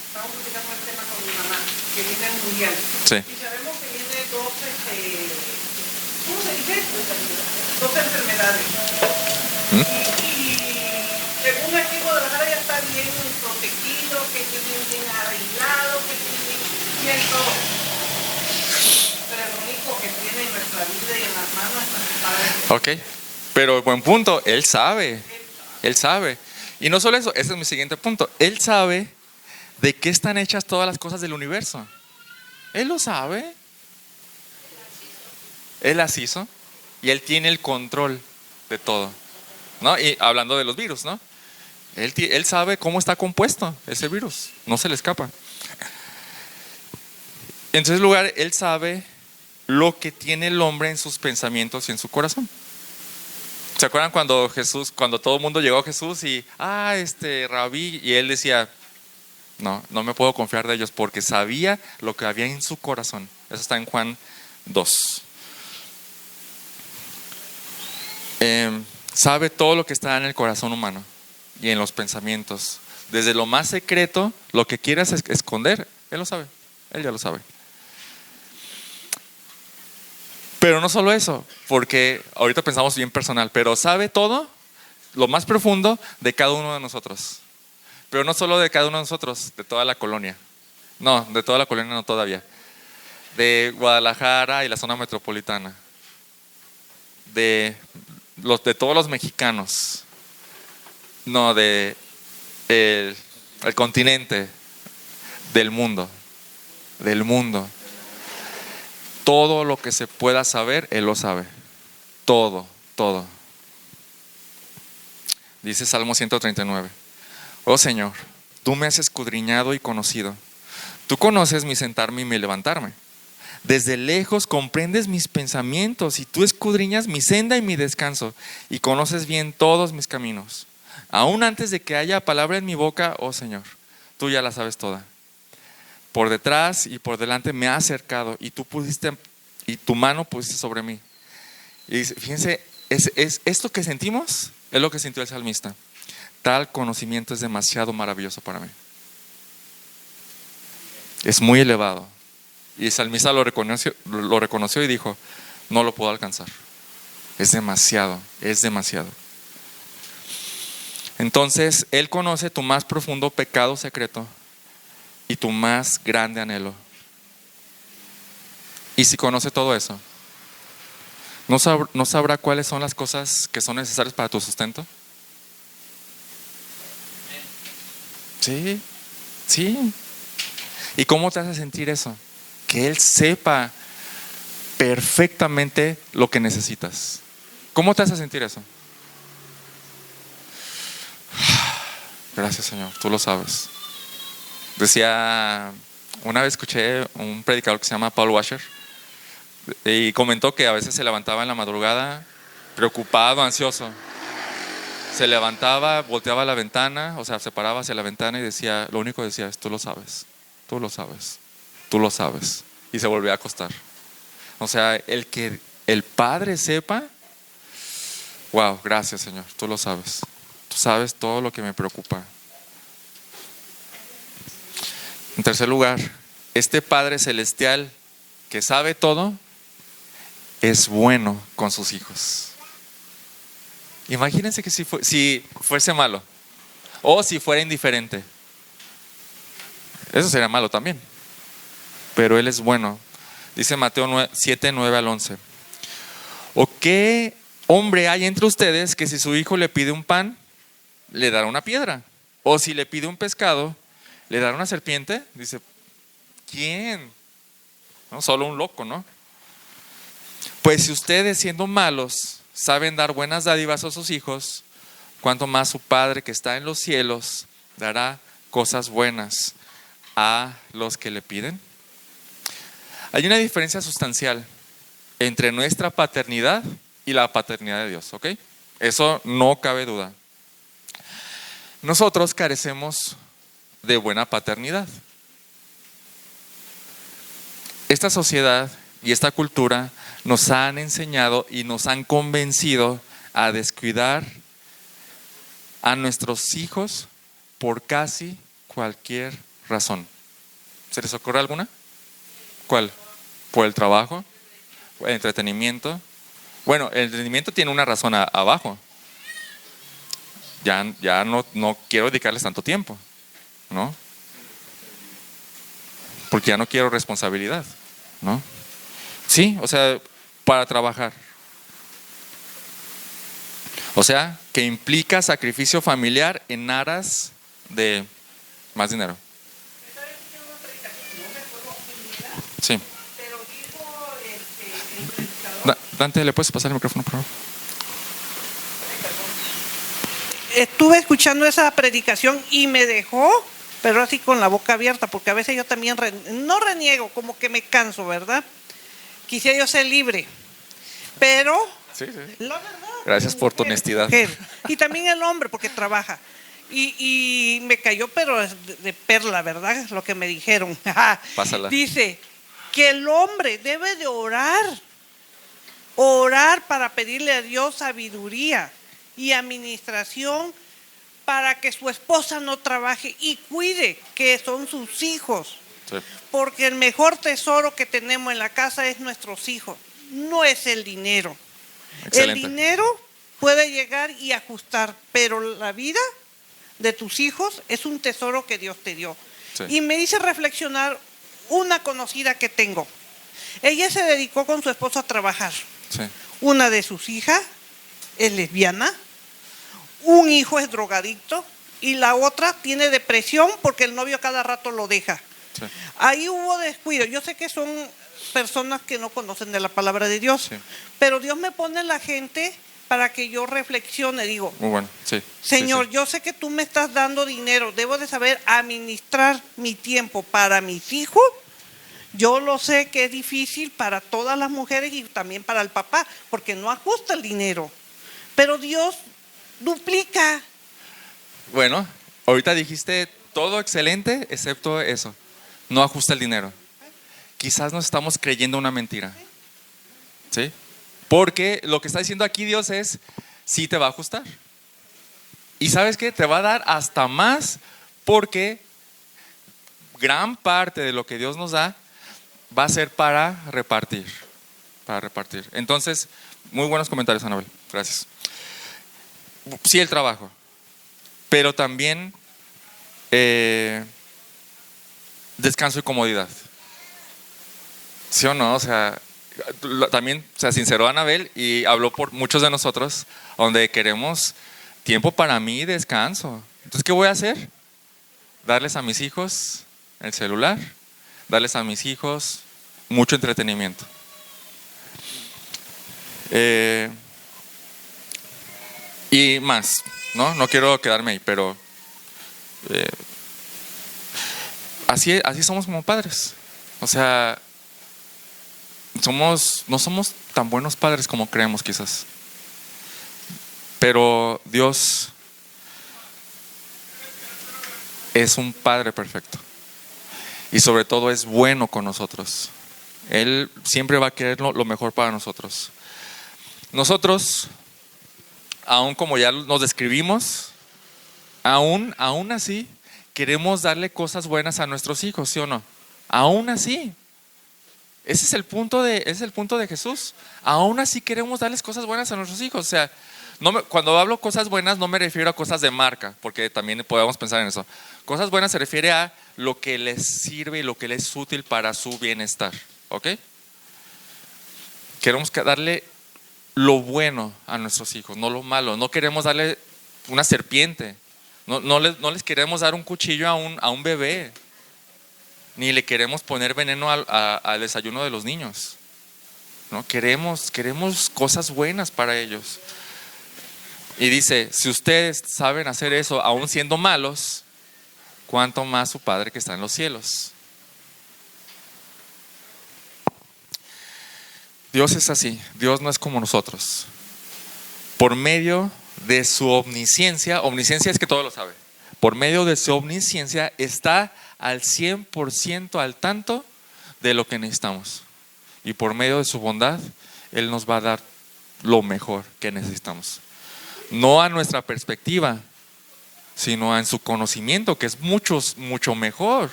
Estamos platicando el tema con mi mamá, que viene el mundial. Sí. Y sabemos que viene dos, ¿cómo se dice? Dos enfermedades. Y según aquí Guadalajara ya está bien protegido, que tienen bien arreglado, que tienen bien todo. Pero lo único que tiene en nuestra vida y en las manos es nuestro Padre. Ok, pero buen punto. Él sabe. Él sabe. Y no solo eso, ese es mi siguiente punto. Él sabe de qué están hechas todas las cosas del universo. Él lo sabe. Él las hizo y Él tiene el control de todo, ¿no? Y hablando de los virus, ¿no? Él sabe cómo está compuesto ese virus, no se le escapa. En tercer lugar, Él sabe lo que tiene el hombre en sus pensamientos y en su corazón. ¿Se acuerdan cuando todo el mundo llegó a Jesús y, rabí, y Él decía, no me puedo confiar de ellos porque sabía lo que había en su corazón? Eso está en Juan 2. Sabe todo lo que está en el corazón humano y en los pensamientos. Desde lo más secreto, lo que quieras esconder, Él lo sabe, Él ya lo sabe. Pero no solo eso, porque ahorita pensamos bien personal, pero sabe todo, lo más profundo de cada uno de nosotros. Pero no solo de cada uno de nosotros, de toda la colonia. No, de toda la colonia no todavía. De Guadalajara y la zona metropolitana. De todos los mexicanos. No, el continente. Del mundo. Del mundo. Todo lo que se pueda saber, Él lo sabe. Todo. Dice Salmo 139. Oh Señor, tú me has escudriñado y conocido. Tú conoces mi sentarme y mi levantarme. Desde lejos comprendes mis pensamientos y tú escudriñas mi senda y mi descanso y conoces bien todos mis caminos. Aún antes de que haya palabra en mi boca, oh Señor, tú ya la sabes toda. Por detrás y por delante me has cercado y tu mano pusiste sobre mí. Y fíjense, esto que sentimos es lo que sintió el salmista. Tal conocimiento es demasiado maravilloso para mí. Es muy elevado. Y el salmista lo reconoció y dijo, no lo puedo alcanzar. Es demasiado. Entonces, Él conoce tu más profundo pecado secreto y tu más grande anhelo. Y si conoce todo eso, ¿no sabrá cuáles son las cosas que son necesarias para tu sustento? Sí. ¿Y cómo te hace sentir eso? Que Él sepa perfectamente lo que necesitas. ¿Cómo te hace sentir eso? Gracias, Señor, tú lo sabes. Una vez escuché un predicador que se llama Paul Washer y comentó que a veces se levantaba en la madrugada preocupado, ansioso. Se levantaba, volteaba a la ventana, se paraba hacia la ventana y decía, lo único que decía es, tú lo sabes. Y se volvía a acostar. El que el Padre sepa, wow, gracias Señor, tú lo sabes. Tú sabes todo lo que me preocupa. En tercer lugar, este Padre Celestial que sabe todo, es bueno con sus hijos. Imagínense que si fuese malo o si fuera indiferente, eso sería malo también, pero Él es bueno. Dice Mateo 7, 9 al 11. ¿O qué hombre hay entre ustedes que si su hijo le pide un pan, le dará una piedra? O si le pide un pescado, le dará una serpiente? Dice, ¿quién? No, solo un loco, ¿no? Pues si ustedes, siendo malos, saben dar buenas dádivas a sus hijos, cuánto más su Padre que está en los cielos dará cosas buenas a los que le piden. Hay una diferencia sustancial entre nuestra paternidad y la paternidad de Dios, ¿ok? Eso no cabe duda. Nosotros carecemos de buena paternidad. Esta sociedad y esta cultura nos han enseñado y nos han convencido a descuidar a nuestros hijos por casi cualquier razón. ¿Se les ocurre alguna? ¿Cuál? ¿Por el trabajo? ¿Por el entretenimiento? Bueno, el entretenimiento tiene una razón abajo. Ya no quiero dedicarles tanto tiempo, ¿no? Porque ya no quiero responsabilidad, ¿no? Sí, para trabajar. Que implica sacrificio familiar en aras de más dinero. Sí. Pero dijo el predicador Dante, ¿le puedes pasar el micrófono, por favor? Estuve escuchando esa predicación y me dejó, pero así con la boca abierta, porque a veces yo también no reniego, como que me canso, ¿verdad? Quisiera yo ser libre, pero Sí. la verdad. Gracias por tu honestidad. Mujer, y también el hombre, porque trabaja. Y me cayó, pero de perla, ¿verdad? Lo que me dijeron. Pásala. Dice que el hombre debe de orar para pedirle a Dios sabiduría y administración para que su esposa no trabaje y cuide que son sus hijos. Sí. Porque el mejor tesoro que tenemos en la casa es nuestros hijos, no es el dinero. Excelente. El dinero puede llegar y ajustar, pero la vida de tus hijos es un tesoro que Dios te dio. Sí. Y me hice reflexionar una conocida que tengo. Ella se dedicó con su esposo a trabajar. Sí. Una de sus hijas es lesbiana, un hijo es drogadicto y la otra tiene depresión porque el novio cada rato lo deja. Sí. Ahí hubo descuido. Yo sé que son personas que no conocen de la palabra de Dios, Sí. pero Dios me pone la gente para que yo reflexione. Digo, Muy bueno, sí. Señor, Sí. yo sé que tú me estás dando dinero, debo de saber administrar mi tiempo para mis hijos. Yo lo sé que es difícil para todas las mujeres y también para el papá, porque no ajusta el dinero. Pero Dios duplica. Bueno, ahorita dijiste todo excelente, excepto eso. No ajusta el dinero. Quizás nos estamos creyendo una mentira. ¿Sí? Porque lo que está diciendo aquí Dios es, sí te va a ajustar. Y ¿sabes qué? Te va a dar hasta más, porque gran parte de lo que Dios nos da va a ser para repartir. Para repartir. Entonces, muy buenos comentarios, Anabel. Gracias. Sí, el trabajo. Pero también descanso y comodidad. ¿Sí o no? O sea, también se sinceró Anabel y habló por muchos de nosotros, donde queremos tiempo para mí y descanso. Entonces, ¿qué voy a hacer? Darles a mis hijos el celular, darles a mis hijos mucho entretenimiento. Y más, ¿no? No quiero quedarme ahí, pero así somos como padres. O sea, no somos tan buenos padres como creemos quizás. Pero Dios es un Padre perfecto. Y sobre todo es bueno con nosotros. Él siempre va a querer lo mejor para nosotros. Nosotros, aún como ya nos describimos, aún así queremos darle cosas buenas a nuestros hijos, ¿sí o no? Aún así. Ese es el punto de Jesús. Aún así queremos darles cosas buenas a nuestros hijos. O sea, cuando hablo cosas buenas no me refiero a cosas de marca, porque también podemos pensar en eso. Cosas buenas se refiere a lo que les sirve y lo que les es útil para su bienestar. ¿Ok? Queremos darle lo bueno a nuestros hijos, no lo malo. No queremos darle una serpiente. No les queremos dar un cuchillo a un bebé. Ni le queremos poner veneno al desayuno de los niños. ¿No? Queremos cosas buenas para ellos. Y dice, si ustedes saben hacer eso aún siendo malos, ¿cuánto más su Padre que está en los cielos? Dios es así. Dios no es como nosotros. Por medio de su omnisciencia es que todo lo sabe. Por medio de su omnisciencia está al 100% al tanto de lo que necesitamos. Y por medio de su bondad, Él nos va a dar lo mejor que necesitamos. No a nuestra perspectiva, sino en su conocimiento, que es mucho mejor.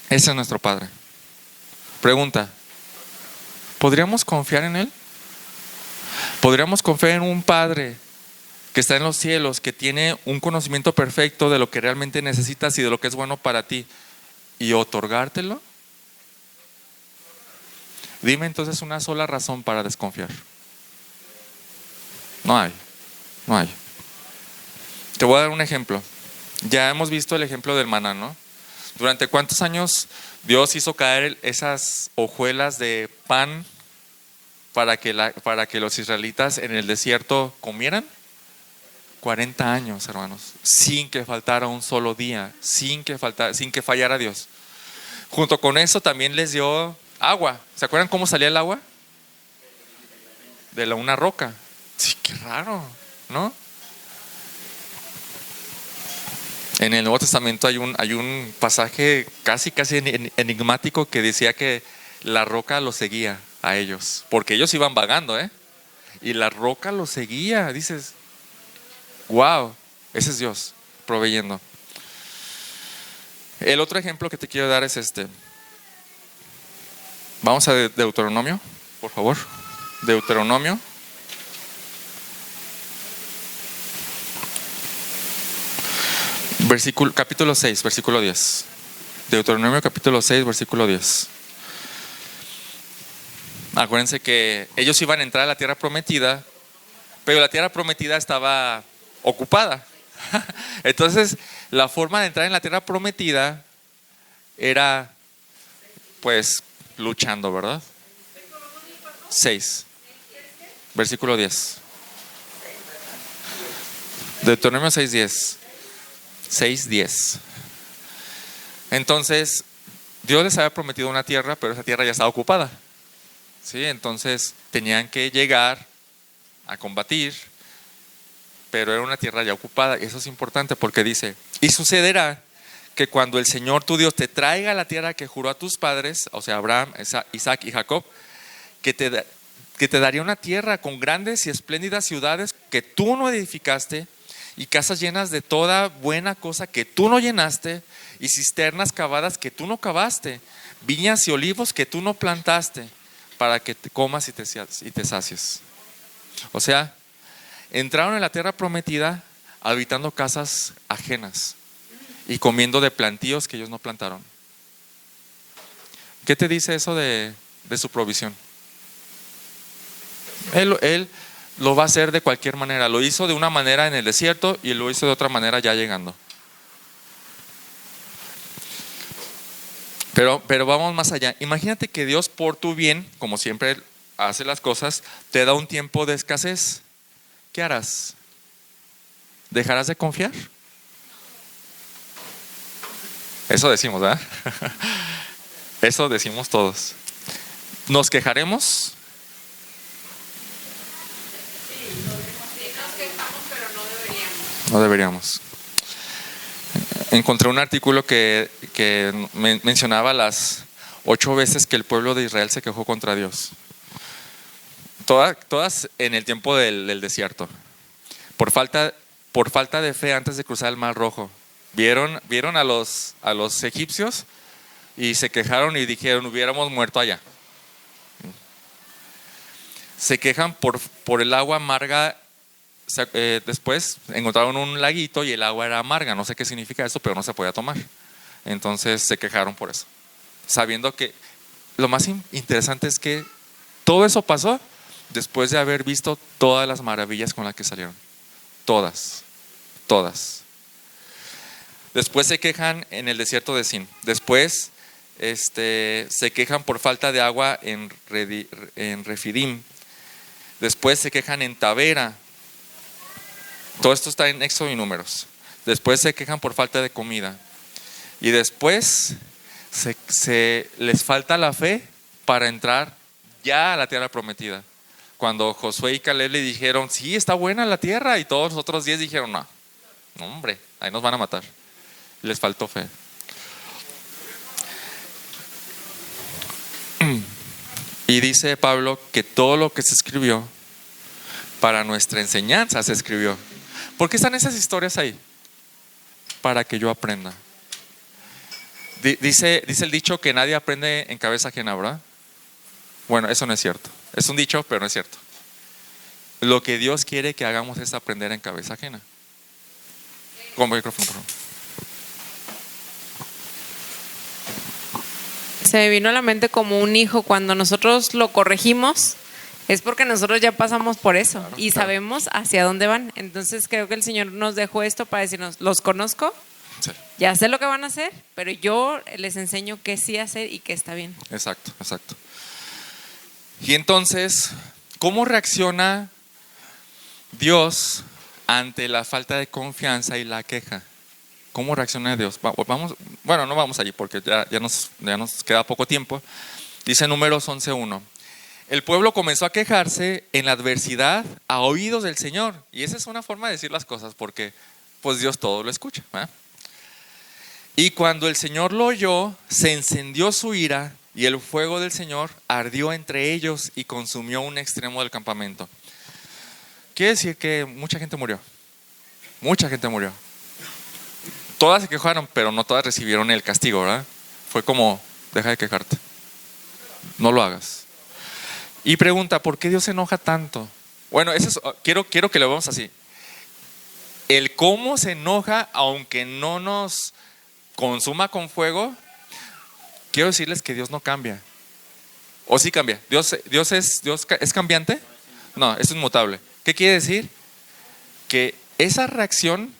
Ese es nuestro Padre. Pregunta, ¿podríamos confiar en Él? ¿Podríamos confiar en un Padre que está en los cielos, que tiene un conocimiento perfecto de lo que realmente necesitas y de lo que es bueno para ti, y otorgártelo? Dime entonces una sola razón para desconfiar. No hay. Te voy a dar un ejemplo. Ya hemos visto el ejemplo del maná, ¿no? ¿Durante cuántos años Dios hizo caer esas hojuelas de pan para que los israelitas en el desierto comieran? 40 años, hermanos, sin que faltara un solo día, sin que fallara Dios. Junto con eso también les dio agua. ¿Se acuerdan cómo salía el agua? De una roca. Sí, qué raro, ¿no? En el Nuevo Testamento hay un pasaje casi enigmático que decía que la roca los seguía a ellos, porque ellos iban vagando, y la roca los seguía. Dices, wow, ese es Dios proveyendo. El otro ejemplo que te quiero dar es este. Vamos a Deuteronomio, por favor. Deuteronomio. Capítulo 6, versículo 10. Deuteronomio capítulo 6, versículo 10. Acuérdense que ellos iban a entrar a la tierra prometida, pero la tierra prometida estaba ocupada. Entonces, la forma de entrar en la tierra prometida era, pues, luchando, ¿verdad? 6, versículo 10. Deuteronomio 6:10. 6:10. Entonces, Dios les había prometido una tierra, pero esa tierra ya estaba ocupada. ¿Sí? Entonces, tenían que llegar a combatir, pero era una tierra ya ocupada. Y eso es importante porque dice: y sucederá que cuando el Señor tu Dios te traiga a la tierra que juró a tus padres, o sea, Abraham, Isaac y Jacob, que te daría una tierra con grandes y espléndidas ciudades que tú no edificaste, y casas llenas de toda buena cosa que tú no llenaste, y cisternas cavadas que tú no cavaste, viñas y olivos que tú no plantaste, para que te comas y te sacies. O sea, entraron en la tierra prometida habitando casas ajenas y comiendo de plantíos que ellos no plantaron. ¿Qué te dice eso de su provisión? Él lo va a hacer de cualquier manera. Lo hizo de una manera en el desierto y lo hizo de otra manera ya llegando. Pero vamos más allá. Imagínate que Dios, por tu bien, como siempre hace las cosas, te da un tiempo de escasez. ¿Qué harás? ¿Dejarás de confiar? Eso decimos, ¿verdad? Eso decimos todos. ¿Nos quejaremos? No deberíamos. Encontré un artículo que mencionaba las 8 veces que el pueblo de Israel se quejó contra Dios. Todas en el tiempo del desierto. Por falta de fe antes de cruzar el Mar Rojo. Vieron a los egipcios y se quejaron y dijeron: hubiéramos muerto allá. Se quejan por el agua amarga. Después encontraron un laguito y el agua era amarga. No sé qué significa eso, pero no se podía tomar. Entonces se quejaron por eso, sabiendo que lo más interesante es que todo eso pasó después de haber visto todas las maravillas con las que salieron. Todas. Después se quejan en el desierto de Sin. Después se quejan por falta de agua en Refidim. Después se quejan en Tabera. Todo esto está en Éxodo y Números. Después se quejan por falta de comida. Y después les falta la fe para entrar ya a la tierra prometida. Cuando Josué y Caleb le dijeron: sí, está buena la tierra, y todos los otros 10 dijeron: no, hombre, ahí nos van a matar. Les faltó fe. Y dice Pablo que todo lo que se escribió para nuestra enseñanza se escribió. ¿Por qué están esas historias ahí? Para que yo aprenda. Dice el dicho que nadie aprende en cabeza ajena, ¿verdad? Bueno, eso no es cierto. Es un dicho, pero no es cierto. Lo que Dios quiere que hagamos es aprender en cabeza ajena. Con micrófono, por favor. Se me vino a la mente como un hijo. Cuando nosotros lo corregimos, es porque nosotros ya pasamos por eso, claro, y sabemos hacia dónde van. Entonces creo que el Señor nos dejó esto para decirnos: los conozco, Sí. Ya sé lo que van a hacer, pero yo les enseño qué sí hacer y qué está bien. Exacto, exacto. Y entonces, ¿cómo reacciona Dios ante la falta de confianza y la queja? ¿Cómo reacciona Dios? Bueno, no vamos allí porque ya nos queda poco tiempo. Dice Números 11:1. El pueblo comenzó a quejarse en la adversidad a oídos del Señor. Y esa es una forma de decir las cosas porque pues Dios todo lo escucha, ¿verdad? Y cuando el Señor lo oyó, se encendió su ira y el fuego del Señor ardió entre ellos y consumió un extremo del campamento. Quiere decir que mucha gente murió. Mucha gente murió. Todas se quejaron, pero no todas recibieron el castigo, ¿verdad? Fue como, deja de quejarte. No lo hagas. Y pregunta, ¿por qué Dios se enoja tanto? Bueno, eso es, quiero que lo veamos así. El cómo se enoja, aunque no nos consuma con fuego, quiero decirles que Dios no cambia. ¿O sí cambia? ¿Dios es cambiante? No, es inmutable. ¿Qué quiere decir? Que esa reacción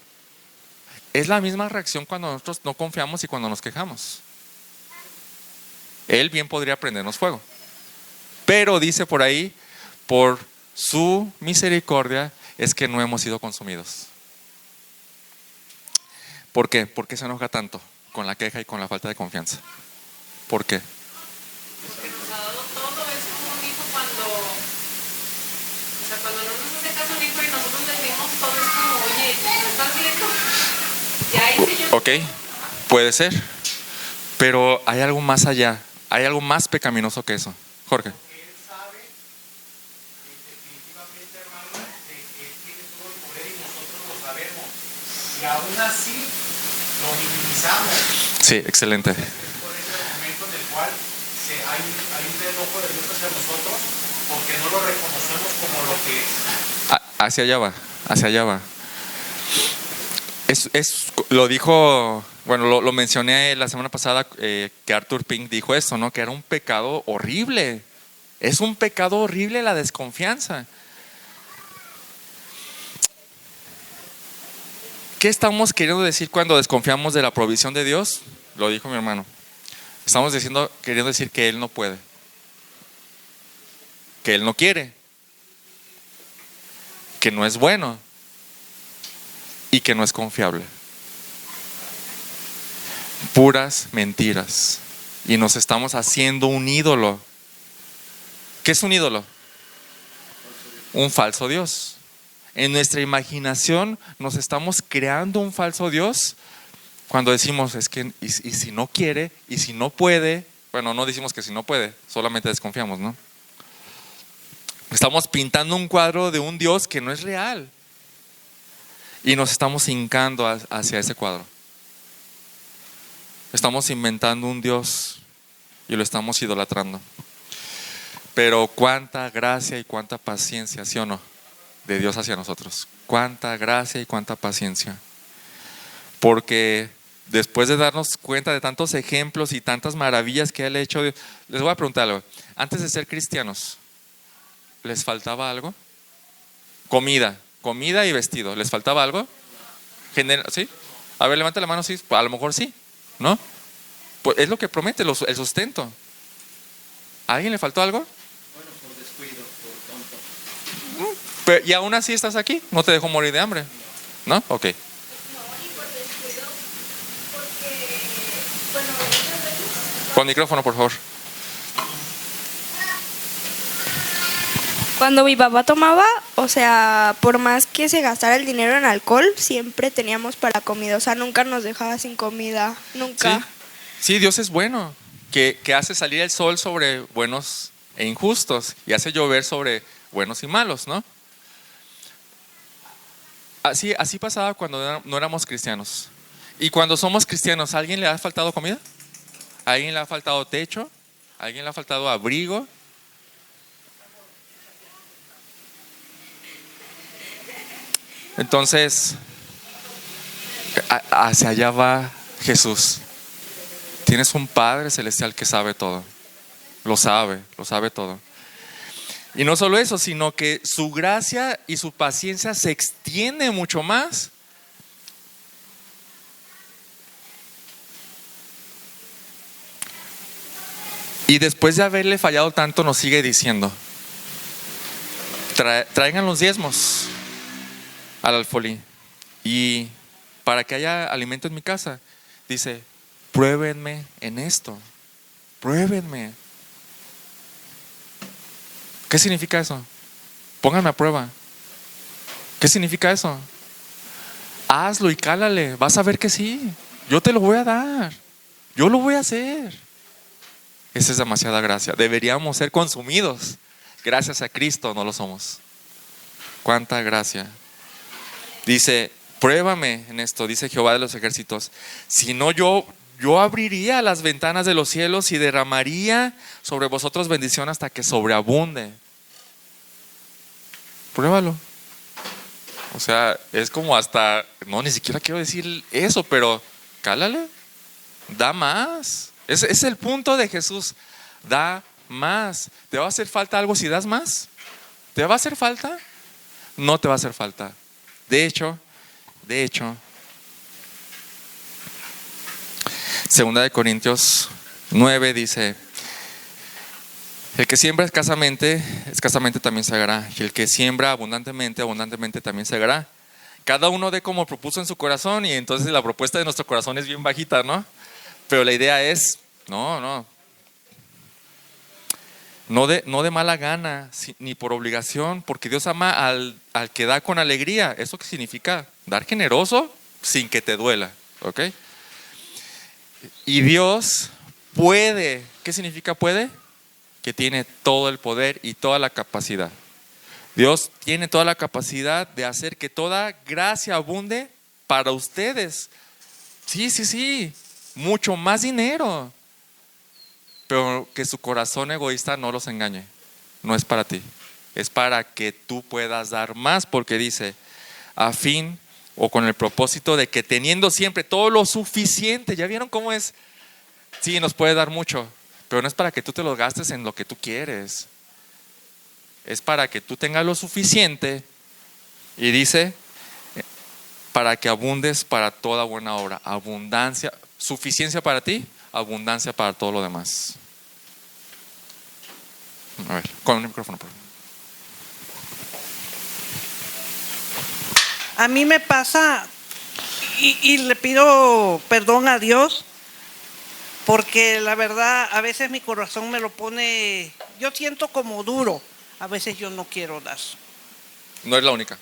es la misma reacción cuando nosotros no confiamos y cuando nos quejamos. Él bien podría prendernos fuego. Pero dice por ahí, por su misericordia es que no hemos sido consumidos. ¿Por qué? ¿Por qué se enoja tanto con la queja y con la falta de confianza? ¿Por qué? Porque nos ha dado todo, es como un hijo cuando no nos hace caso un hijo y nosotros le dimos todo, es como, oye, ¿me estás viendo? Ya hice yo. Ok, puede ser, pero hay algo más allá, hay algo más pecaminoso que eso. Jorge. Él sabe, definitivamente, hermano, de que Él tiene todo el poder y nosotros lo sabemos. Y aún así lo minimizamos. Sí, excelente. Es por ese momento en el cual hay un enojo de Dios hacia nosotros porque no lo reconocemos como lo que es. Hacia allá va, hacia allá va. Lo dijo, bueno, lo mencioné la semana pasada, que Arthur Pink dijo eso, ¿no? Que era un pecado horrible. Es un pecado horrible la desconfianza. ¿Qué estamos queriendo decir cuando desconfiamos de la provisión de Dios? Lo dijo mi hermano. Estamos queriendo decir que Él no puede, que Él no quiere, que no es bueno y que no es confiable. Puras mentiras. Y nos estamos haciendo un ídolo. ¿Qué es un ídolo? Un falso Dios. En nuestra imaginación nos estamos creando un falso Dios cuando decimos, es que, y si no quiere, y si no puede, bueno, no decimos que si no puede, solamente desconfiamos, ¿no? Estamos pintando un cuadro de un Dios que no es real. Y nos estamos hincando hacia ese cuadro. Estamos inventando un Dios y lo estamos idolatrando. Pero cuánta gracia y cuánta paciencia, ¿sí o no? De Dios hacia nosotros. Cuánta gracia y cuánta paciencia. Porque después de darnos cuenta de tantos ejemplos y tantas maravillas que Él ha hecho, les voy a preguntar algo. Antes de ser cristianos, ¿les faltaba algo? Comida y vestido. ¿Les faltaba algo? ¿Sí? A ver, levanta la mano, sí. A lo mejor sí, ¿no? Pues es lo que promete, el sustento. ¿A alguien le faltó algo? Bueno, por descuido, por tonto. Y aún así estás aquí, no te dejó morir de hambre, ¿no? Ok. No, y por descuido, porque, bueno, muchas veces Con micrófono, por favor. Cuando mi papá tomaba, o sea, por más que se gastara el dinero en alcohol, siempre teníamos para comida. O sea, nunca nos dejaba sin comida, nunca. Sí, Dios es bueno, que hace salir el sol sobre buenos e injustos y hace llover sobre buenos y malos, ¿no? Así pasaba cuando no éramos cristianos. Y cuando somos cristianos, ¿a alguien le ha faltado comida? ¿A alguien le ha faltado techo? ¿A alguien le ha faltado abrigo? Entonces, hacia allá va Jesús. Tienes un Padre Celestial que sabe todo. Lo sabe todo. Y no solo eso, sino que su gracia y su paciencia se extiende mucho más Y después de haberle fallado tanto, nos sigue diciendo: traigan los diezmos al alfolí. Y para que haya alimento en mi casa, dice: pruébenme en esto. Pruébenme. ¿Qué significa eso? Pónganme a prueba. ¿Qué significa eso? Hazlo y cálale. Vas a ver que sí. Yo te lo voy a dar. Yo lo voy a hacer. Esa es demasiada gracia. Deberíamos ser consumidos. Gracias a Cristo no lo somos. Cuánta gracia. Dice: pruébame en esto, dice Jehová de los ejércitos. Si no, yo abriría las ventanas de los cielos y derramaría sobre vosotros bendición hasta que sobreabunde. Pruébalo. O sea, es como hasta, no, ni siquiera quiero decir eso, pero cálale, da más. Es el punto de Jesús. Da más. ¿Te va a hacer falta algo si das más? ¿Te va a hacer falta? No te va a hacer falta. De hecho, 2 Corintios 9 dice: el que siembra escasamente también segará, y el que siembra abundantemente también segará. Cada uno dé como propuso en su corazón, y entonces la propuesta de nuestro corazón es bien bajita, ¿no? Pero la idea es, no de mala gana, ni por obligación, porque Dios ama al que da con alegría. ¿Eso qué significa? Dar generoso sin que te duela, ¿ok? Y Dios puede. ¿Qué significa puede? Que tiene todo el poder y toda la capacidad. Dios tiene toda la capacidad de hacer que toda gracia abunde para ustedes. Sí, mucho más dinero. Pero que su corazón egoísta no los engañe. No es para ti. Es para que tú puedas dar más, porque dice: a fin o con el propósito de que teniendo siempre todo lo suficiente. ¿Ya vieron cómo es? Sí, nos puede dar mucho, pero no es para que tú te lo gastes en lo que tú quieres. Es para que tú tengas lo suficiente. Y dice: para que abundes para toda buena obra. Abundancia, suficiencia para ti, abundancia para todo lo demás. A ver, con el micrófono, por favor. A mí me pasa, y le pido perdón a Dios, porque la verdad a veces mi corazón me lo pone, yo siento como duro, a veces yo no quiero dar. No es la única.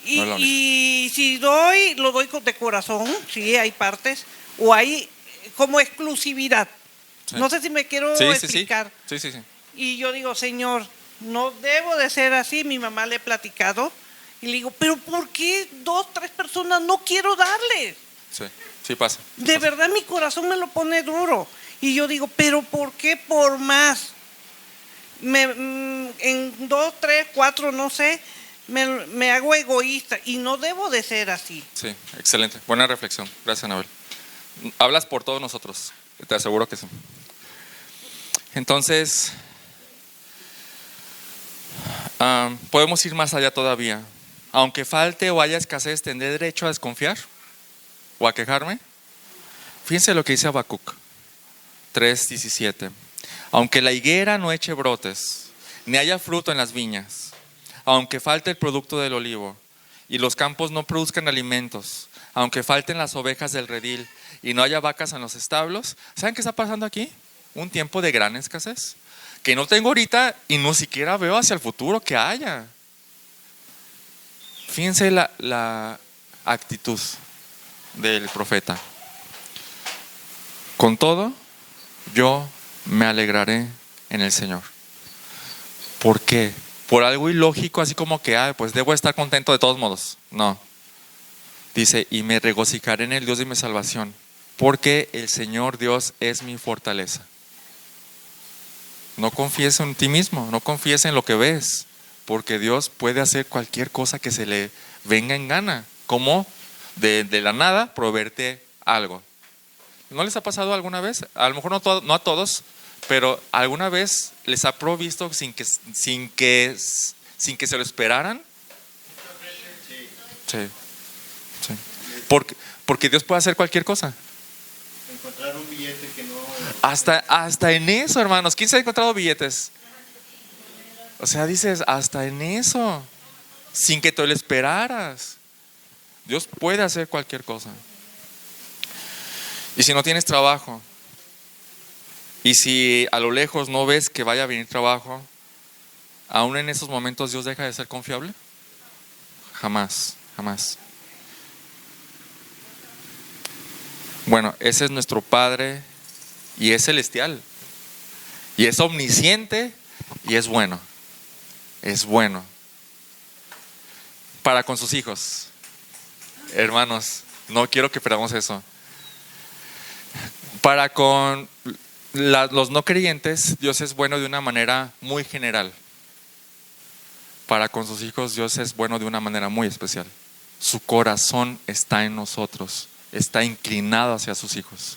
Y si doy, lo doy de corazón, sí, hay partes, o hay como exclusividad. Sí. No sé si me quiero explicar. Sí. Y yo digo: Señor, no debo de ser así. Mi mamá le he platicado y le digo: pero ¿por qué 2, 3 personas no quiero darles? Sí pasa. De verdad mi corazón me lo pone duro. Y yo digo: pero ¿por qué por más? En 2, 3, 4, no sé, me hago egoísta y no debo de ser así. Sí, excelente. Buena reflexión. Gracias, Anabel. Hablas por todos nosotros. Te aseguro que sí. Entonces, podemos ir más allá todavía. Aunque falte o haya escasez, ¿tendré derecho a desconfiar o a quejarme? Fíjense lo que dice Habacuc 3:17. Aunque la higuera no eche brotes, ni haya fruto en las viñas, aunque falte el producto del olivo y los campos no produzcan alimentos, aunque falten las ovejas del redil y no haya vacas en los establos, ¿saben qué está pasando aquí? Un tiempo de gran escasez, que no tengo ahorita y no siquiera veo hacia el futuro que haya. Fíjense la actitud del profeta. Con todo, yo me alegraré en el Señor. ¿Por qué? Por algo ilógico, así como que pues debo estar contento de todos modos. No. Dice: y me regocijaré en el Dios de mi salvación, porque el Señor Dios es mi fortaleza. No confíes en ti mismo, no confíes en lo que ves, porque Dios puede hacer cualquier cosa que se le venga en gana, como de la nada proveerte algo. ¿No les ha pasado alguna vez? A lo mejor no a todos, pero alguna vez les ha provisto sin que se lo esperaran. Sí. Porque Dios puede hacer cualquier cosa. Encontrar un billete que no Hasta en eso, hermanos. ¿Quién se ha encontrado billetes? O sea, dices, hasta en eso, sin que te lo esperaras. Dios puede hacer cualquier cosa. Y si no tienes trabajo, y si a lo lejos no ves que vaya a venir trabajo, ¿aún en esos momentos Dios deja de ser confiable? Jamás, jamás. Bueno, ese es nuestro Padre y es celestial. Y es omnisciente y es bueno. Es bueno. Para con sus hijos. Hermanos, no quiero que perdamos eso. Para con los no creyentes, Dios es bueno de una manera muy general. Para con sus hijos, Dios es bueno de una manera muy especial. Su corazón está en nosotros, está inclinado hacia sus hijos.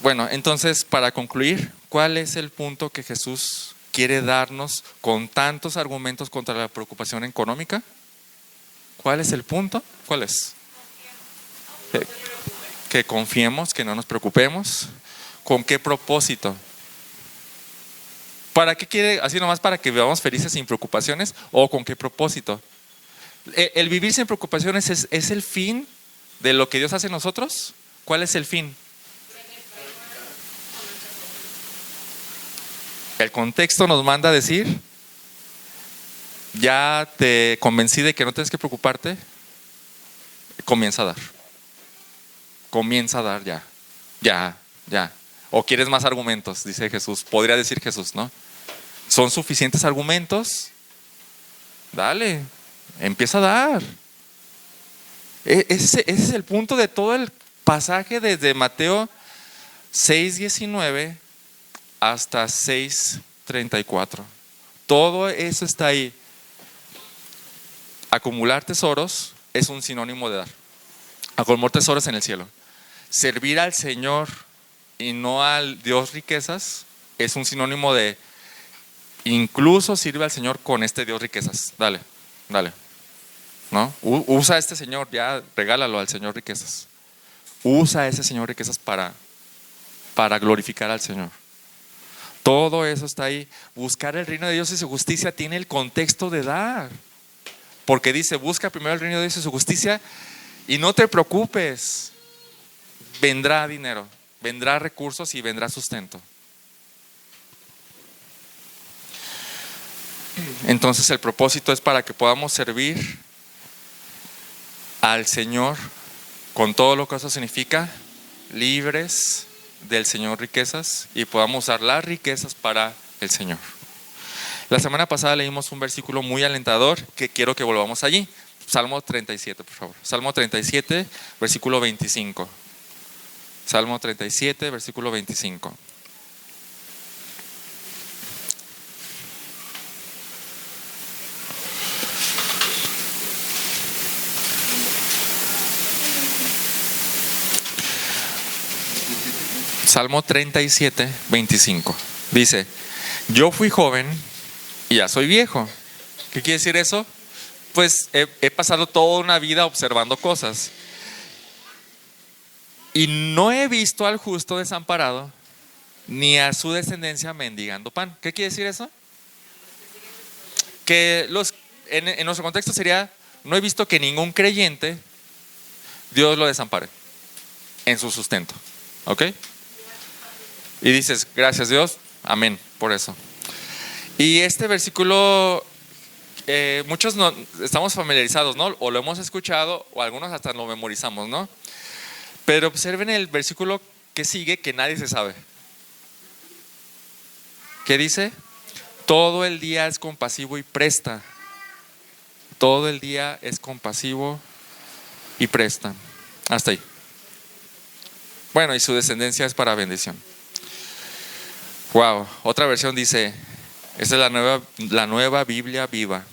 Bueno, entonces, para concluir, ¿cuál es el punto que Jesús quiere darnos con tantos argumentos contra la preocupación económica? ¿Cuál es el punto? ¿Cuál es? Que confiemos, que no nos preocupemos. ¿Con qué propósito? ¿Para qué quiere? ¿Así nomás para que vivamos felices sin preocupaciones? ¿O con qué propósito? ¿El vivir sin preocupaciones es el fin de lo que Dios hace en nosotros? ¿Cuál es el fin? El contexto nos manda a decir, ya te convencí de que no tienes que preocuparte, comienza a dar. Comienza a dar ya. ¿O quieres más argumentos? Dice Jesús, podría decir Jesús, ¿no? ¿Son suficientes argumentos? Dale, empieza a dar. Ese es el punto de todo el pasaje desde Mateo 6:19 hasta 6:34. Todo eso está ahí. Acumular tesoros es un sinónimo de dar. Acumular tesoros en el cielo. Servir al Señor y no al Dios riquezas es un sinónimo de incluso sirve al Señor con este Dios riquezas. Dale. ¿No? Usa a este Señor, ya regálalo al Señor riquezas. Usa a ese Señor riquezas para glorificar al Señor. Todo eso está ahí. Buscar el reino de Dios y su justicia tiene el contexto de dar. Porque dice, busca primero el reino de Dios y su justicia y no te preocupes. Vendrá dinero, vendrá recursos y vendrá sustento. Entonces el propósito es para que podamos servir al Señor con todo lo que eso significa, libres del Señor riquezas y podamos usar las riquezas para el Señor. La semana pasada leímos un versículo muy alentador que quiero que volvamos allí. Salmo 37, por favor. Salmo 37, versículo 25. Salmo 37, versículo 25. Salmo 37, 25. Dice, yo fui joven y ya soy viejo. ¿Qué quiere decir eso? Pues he pasado toda una vida observando cosas. Y no he visto al justo desamparado, ni a su descendencia mendigando pan. ¿Qué quiere decir eso? Que en nuestro contexto sería, no he visto que ningún creyente, Dios lo desampare en su sustento. ¿Ok? Y dices, gracias Dios, amén, por eso. Y este versículo, muchos no, estamos familiarizados, ¿no? O lo hemos escuchado, o algunos hasta lo memorizamos, ¿no? Pero observen el versículo que sigue, que nadie se sabe. ¿Qué dice? Todo el día es compasivo y presta. Todo el día es compasivo y presta. Hasta ahí. Bueno, y su descendencia es para bendición. Wow, otra versión dice, esta es la nueva Biblia viva.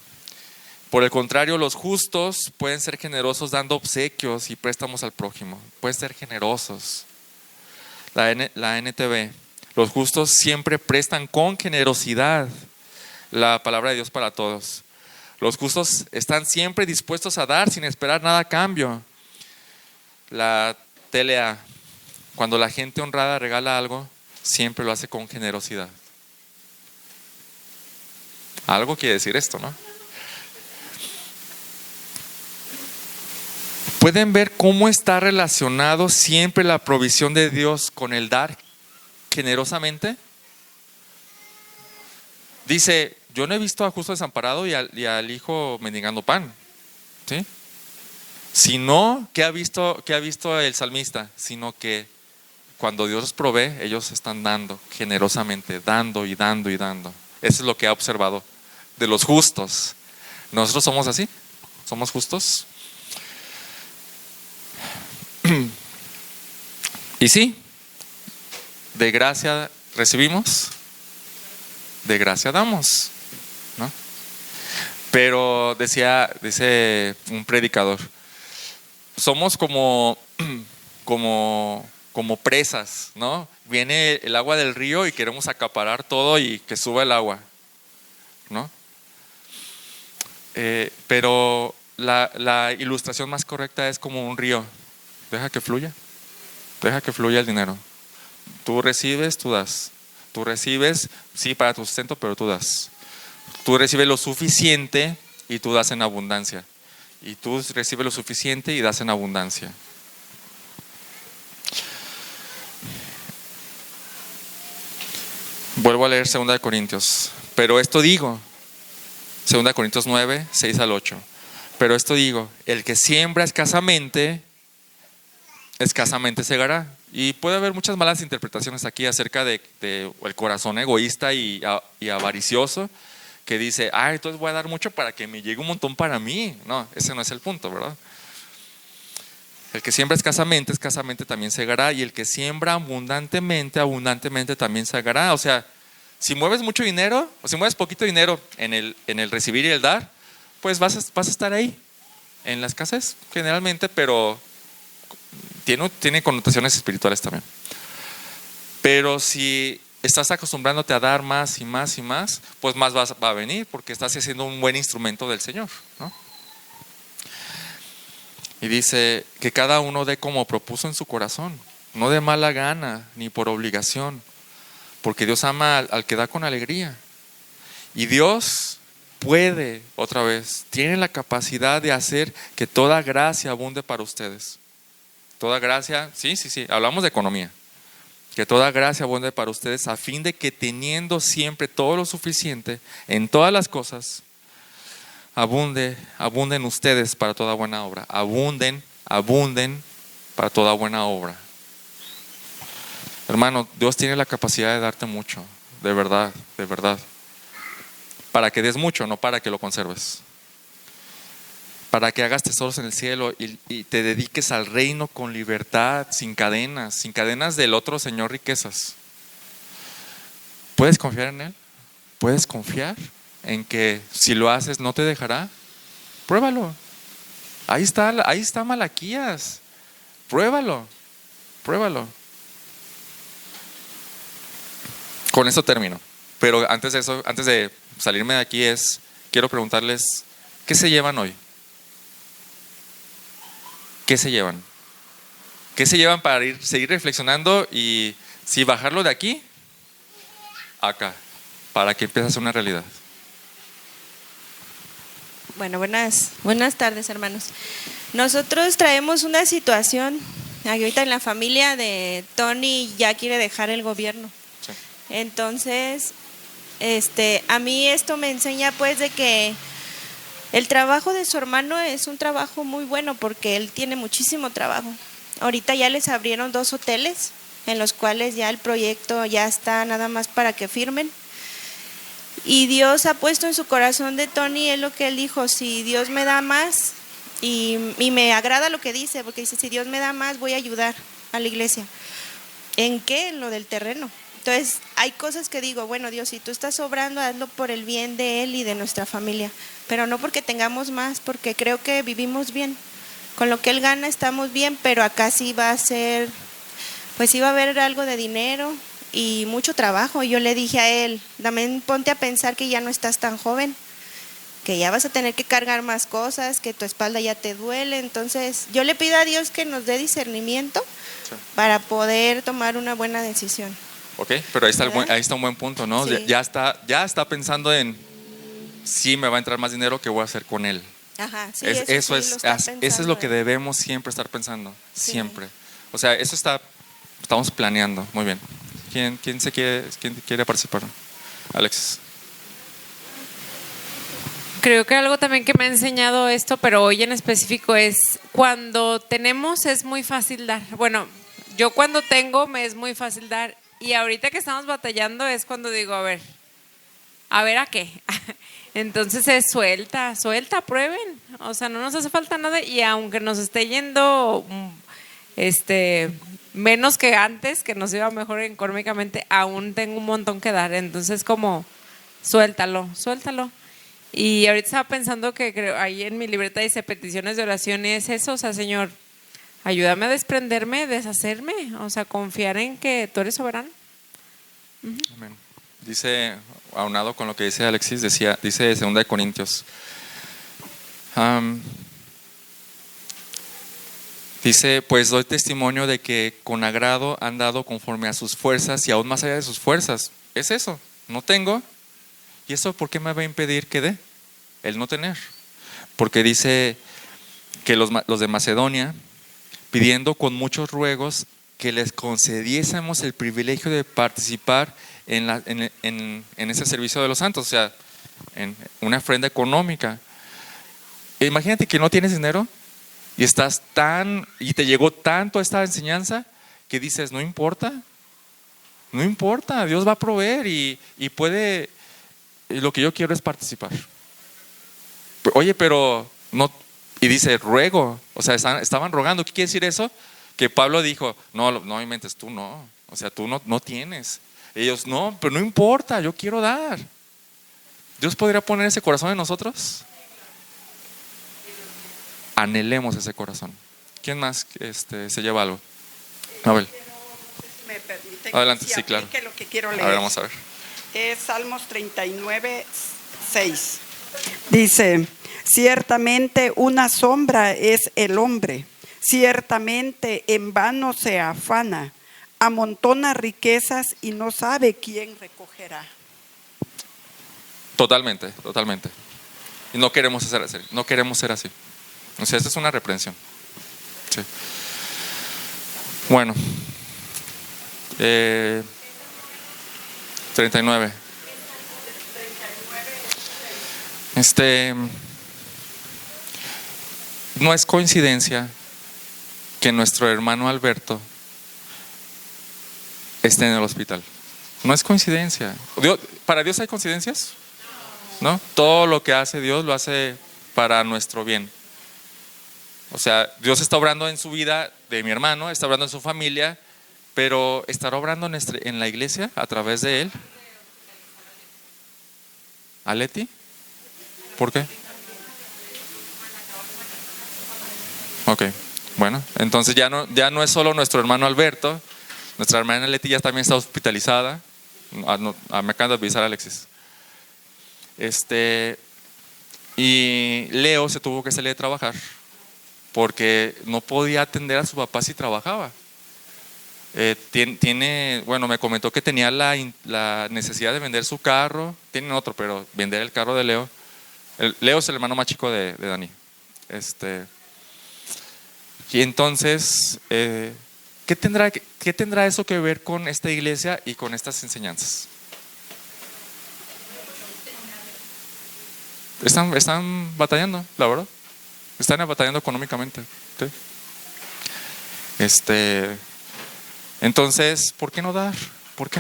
Por el contrario, los justos pueden ser generosos dando obsequios y préstamos al prójimo. Pueden ser generosos. La NTV, los justos siempre prestan con generosidad la palabra de Dios para todos. Los justos están siempre dispuestos a dar sin esperar nada a cambio. La TLA, Cuando la gente honrada regala algo, siempre lo hace con generosidad. Algo quiere decir esto, ¿no? ¿Pueden ver cómo está relacionado siempre la provisión de Dios con el dar generosamente? Dice, yo no he visto a justo desamparado y al hijo mendigando pan, ¿sí? Sino, ¿qué ha visto el salmista? Sino que cuando Dios provee, ellos están dando generosamente, dando y dando y dando. Eso es lo que ha observado de los justos. ¿Nosotros somos así? ¿Somos justos? Y sí, de gracia recibimos, de gracia damos, ¿no? Pero dice un predicador, somos como presas, ¿no? Viene el agua del río y queremos acaparar todo y que suba el agua, ¿no? Pero la ilustración más correcta es como un río. Deja que fluya el dinero. Tú recibes, tú das. Tú recibes, sí, para tu sustento, pero tú das. Tú recibes lo suficiente y tú das en abundancia. Y tú recibes lo suficiente y das en abundancia. Vuelvo a leer 2 Corintios. Pero esto digo, 2 Corintios 9, 6 al 8. Pero esto digo, el que siembra escasamente segará. Y puede haber muchas malas interpretaciones aquí acerca de el corazón egoísta y avaricioso, que dice, entonces voy a dar mucho para que me llegue un montón para mí. No, ese no es el punto, ¿verdad? El que siembra escasamente también segará, y el que siembra abundantemente también segará. O sea, si mueves mucho dinero, o si mueves poquito dinero en el recibir y el dar, pues vas a estar ahí, en la escasez generalmente, pero tiene connotaciones espirituales también. Pero si estás acostumbrándote a dar más y más y más, pues más va a venir, porque estás haciendo un buen instrumento del Señor, ¿no? Y dice que cada uno dé como propuso en su corazón, no de mala gana ni por obligación, porque Dios ama al que da con alegría. Y Dios puede, otra vez, tiene la capacidad de hacer que toda gracia abunde para ustedes. Toda gracia, sí, hablamos de economía. Que toda gracia abunde para ustedes, a fin de que teniendo siempre todo lo suficiente en todas las cosas, abunden ustedes para toda buena obra. Abunden para toda buena obra. Hermano, Dios tiene la capacidad de darte mucho, de verdad, de verdad. Para que des mucho, no para que lo conserves. Para que hagas tesoros en el cielo y te dediques al reino con libertad, sin cadenas del otro señor riquezas. ¿Puedes confiar en Él? ¿Puedes confiar en que si lo haces no te dejará? Pruébalo. Ahí está Malaquías. Pruébalo. Con eso termino. Pero antes de salirme de aquí quiero preguntarles, ¿qué se llevan hoy? ¿Qué se llevan? ¿Qué se llevan para seguir reflexionando y si bajarlo de aquí acá, para que empiece a ser una realidad? Bueno, buenas tardes, hermanos. Nosotros traemos una situación ahorita en la familia de Tony, ya quiere dejar el gobierno. Sí. Entonces, a mí esto me enseña pues de que el trabajo de su hermano es un trabajo muy bueno porque él tiene muchísimo trabajo. Ahorita ya les abrieron 2 hoteles en los cuales ya el proyecto ya está nada más para que firmen. Y Dios ha puesto en su corazón de Tony, es lo que él dijo, si Dios me da más, y me agrada lo que dice, porque dice, si Dios me da más voy a ayudar a la iglesia. ¿En qué? En lo del terreno. Entonces, hay cosas que digo, bueno, Dios, si tú estás obrando, hazlo por el bien de él y de nuestra familia, pero no porque tengamos más, porque creo que vivimos bien. Con lo que él gana estamos bien, pero acá sí va a ser, pues sí va a haber algo de dinero y mucho trabajo. Y yo le dije a él, también ponte a pensar que ya no estás tan joven, que ya vas a tener que cargar más cosas, que tu espalda ya te duele. Entonces, yo le pido a Dios que nos dé discernimiento Sí. para poder tomar una buena decisión. Ok, pero ahí está, ¿Verdad? ahí está un buen punto, ¿no? Sí. Ya está pensando en si me va a entrar más dinero, ¿qué voy a hacer con él? Ajá, sí, Eso sí, lo está eso es pensando lo que él. debemos siempre estar pensando, Sí. siempre. O sea, estamos planeando, muy bien. ¿Quién quiere participar? Alexis. Creo que algo también que me ha enseñado esto, pero hoy en específico, es cuando tenemos es muy fácil dar. Bueno, yo cuando tengo me es muy fácil dar, y ahorita que estamos batallando es cuando digo, a ver a qué. Entonces es suelta, prueben. O sea, no nos hace falta nada, y aunque nos esté yendo menos que antes, que nos iba mejor económicamente, aún tengo un montón que dar. Entonces como suéltalo. Y ahorita estaba pensando que creo, ahí en mi libreta dice peticiones de oración, y es eso, o sea, Señor, ayúdame a desprenderme, deshacerme, o sea, confiar en que tú eres soberano. Amén. Dice, aunado con lo que dice Alexis, dice 2 Corintios. Dice, pues doy testimonio de que con agrado han dado conforme a sus fuerzas y aún más allá de sus fuerzas. Es eso, no tengo. ¿Y eso por qué me va a impedir que dé? El no tener. Porque dice que los de Macedonia, pidiendo con muchos ruegos que les concediésemos el privilegio de participar en ese servicio de los santos, o sea, en una ofrenda económica. Imagínate que no tienes dinero y te llegó tanto esta enseñanza que dices, no importa, Dios va a proveer y puede, lo que yo quiero es participar. Oye, pero no, y dice ruego, o sea, estaban rogando. ¿Qué quiere decir eso? Que Pablo dijo, no inventes, tú no, o sea, tú no tienes. Ellos, no, pero no importa, yo quiero dar. ¿Dios podría poner ese corazón en nosotros? Anhelemos ese corazón. ¿Quién más se lleva algo? Abel. ¿Me permiten? Adelante, sí, claro. Que lo que quiero leer. A ver, vamos a ver. Es Salmos 39, 6. Dice, ciertamente una sombra es el hombre, ciertamente en vano se afana, amontona riquezas y no sabe quién recogerá. Totalmente. Y no queremos ser así. O sea, esta es una reprensión. Sí. Bueno. 39. No es coincidencia que nuestro hermano Alberto esté en el hospital. No es coincidencia. ¿Para Dios hay coincidencias? ¿No? Todo lo que hace Dios lo hace para nuestro bien. O sea, Dios está obrando en su vida de mi hermano, está obrando en su familia, pero ¿estará obrando en la iglesia a través de él? ¿A Leti? ¿Por qué? Ok, bueno, entonces ya no es solo nuestro hermano Alberto, nuestra hermana Leti ya también está hospitalizada. Me acaban de avisar Alexis. Y Leo se tuvo que salir a trabajar porque no podía atender a su papá si trabajaba. Me comentó que tenía la necesidad de vender su carro. Tienen otro, pero vender el carro de Leo. Leo es el hermano más chico de Dani. Y entonces, ¿qué tendrá eso que ver con esta iglesia y con estas enseñanzas? Están batallando, la verdad. Están batallando económicamente. ¿Sí? Entonces, ¿por qué no dar? ¿Sí? Pero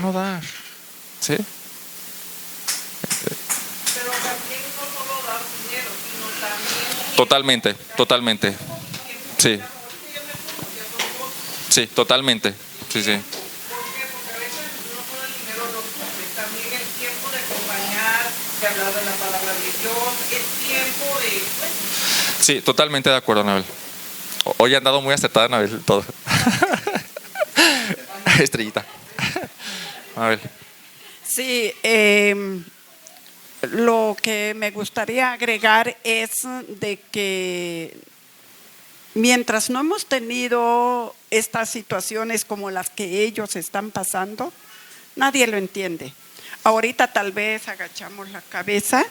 también no solo dar dinero, sino también... Totalmente. Sí. Sí, totalmente. Sí. ¿Por qué? Porque a veces no solo el dinero lo suple, también el tiempo de acompañar, de hablar de la palabra de Dios, el tiempo de... Sí, totalmente de acuerdo, Anabel. Hoy han dado muy acertada, Anabel, todo. Estrellita. Anabel. Sí, lo que me gustaría agregar es de que mientras no hemos tenido estas situaciones como las que ellos están pasando, nadie lo entiende. Ahorita tal vez agachamos la cabeza,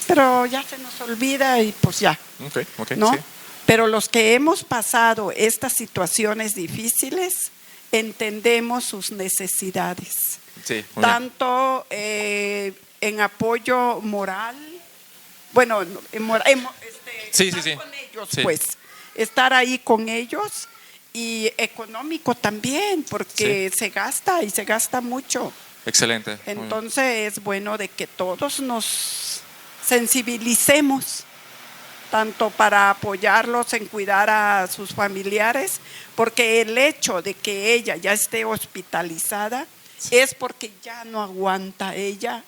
pero ya se nos olvida y pues ya, ¿no? Sí. Pero los que hemos pasado estas situaciones difíciles, entendemos sus necesidades. Sí, muy bien. Tanto en apoyo moral, bueno, Sí, estar sí, sí. con ellos, Sí. pues, estar ahí con ellos, y económico también, porque se gasta y se gasta mucho. Excelente. Muy bien. Entonces es bueno de que todos nos sensibilicemos, tanto para apoyarlos en cuidar a sus familiares, porque el hecho de que ella ya esté hospitalizada es porque ya no aguanta ella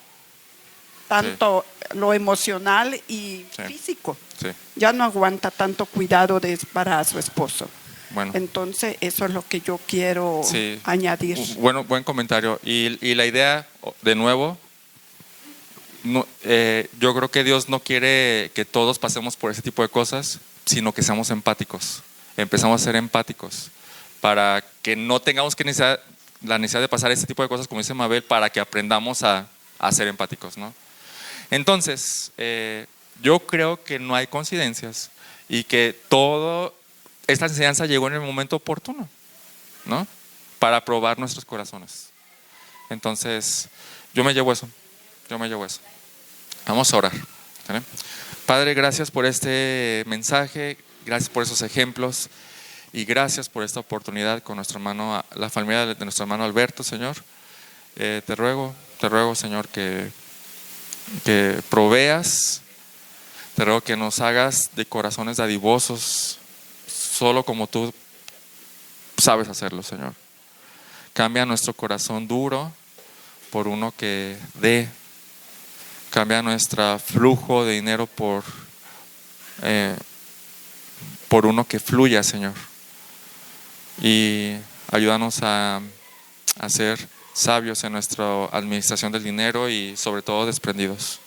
tanto lo emocional y físico. Sí. Ya no aguanta tanto cuidado para su esposo. Bueno. Entonces eso es lo que yo quiero Sí. añadir. Bueno, buen comentario. Y la idea, de nuevo, no, yo creo que Dios no quiere que todos pasemos por ese tipo de cosas, sino que seamos empáticos. Empezamos a ser empáticos para que no tengamos la necesidad de pasar ese tipo de cosas, como dice Mabel, para que aprendamos a ser empáticos, ¿no? Entonces, yo creo que no hay coincidencias y que toda esta enseñanza llegó en el momento oportuno, ¿no? Para probar nuestros corazones. Entonces, yo me llevo eso. Vamos a orar. ¿Vale? Padre, gracias por este mensaje, gracias por esos ejemplos y gracias por esta oportunidad con nuestro hermano, la familia de nuestro hermano Alberto, Señor. Te ruego, Señor, que proveas, te ruego que nos hagas de corazones dadivosos, solo como tú sabes hacerlo, Señor. Cambia nuestro corazón duro por uno que dé. Cambia nuestro flujo de dinero por uno que fluya, Señor. Y ayúdanos a ser sabios en nuestra administración del dinero y sobre todo desprendidos.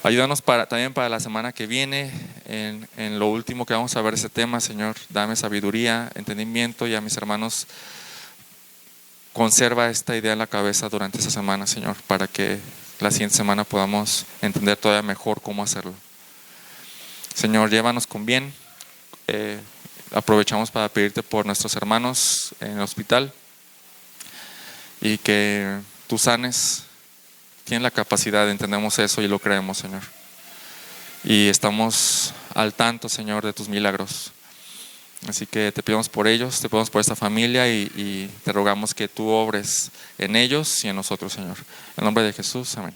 Ayúdanos también para la semana que viene, en lo último que vamos a ver ese tema, Señor. Dame sabiduría, entendimiento, y a mis hermanos conserva esta idea en la cabeza durante esa semana, Señor, para que la siguiente semana podamos entender todavía mejor cómo hacerlo. Señor, llévanos con bien. Aprovechamos para pedirte por nuestros hermanos en el hospital y que tú sanes. Tienes la capacidad, entendemos eso y lo creemos, Señor. Y estamos al tanto, Señor, de tus milagros. Así que te pedimos por ellos, te pedimos por esta familia y te rogamos que tú obres en ellos y en nosotros, Señor. En el nombre de Jesús, amén.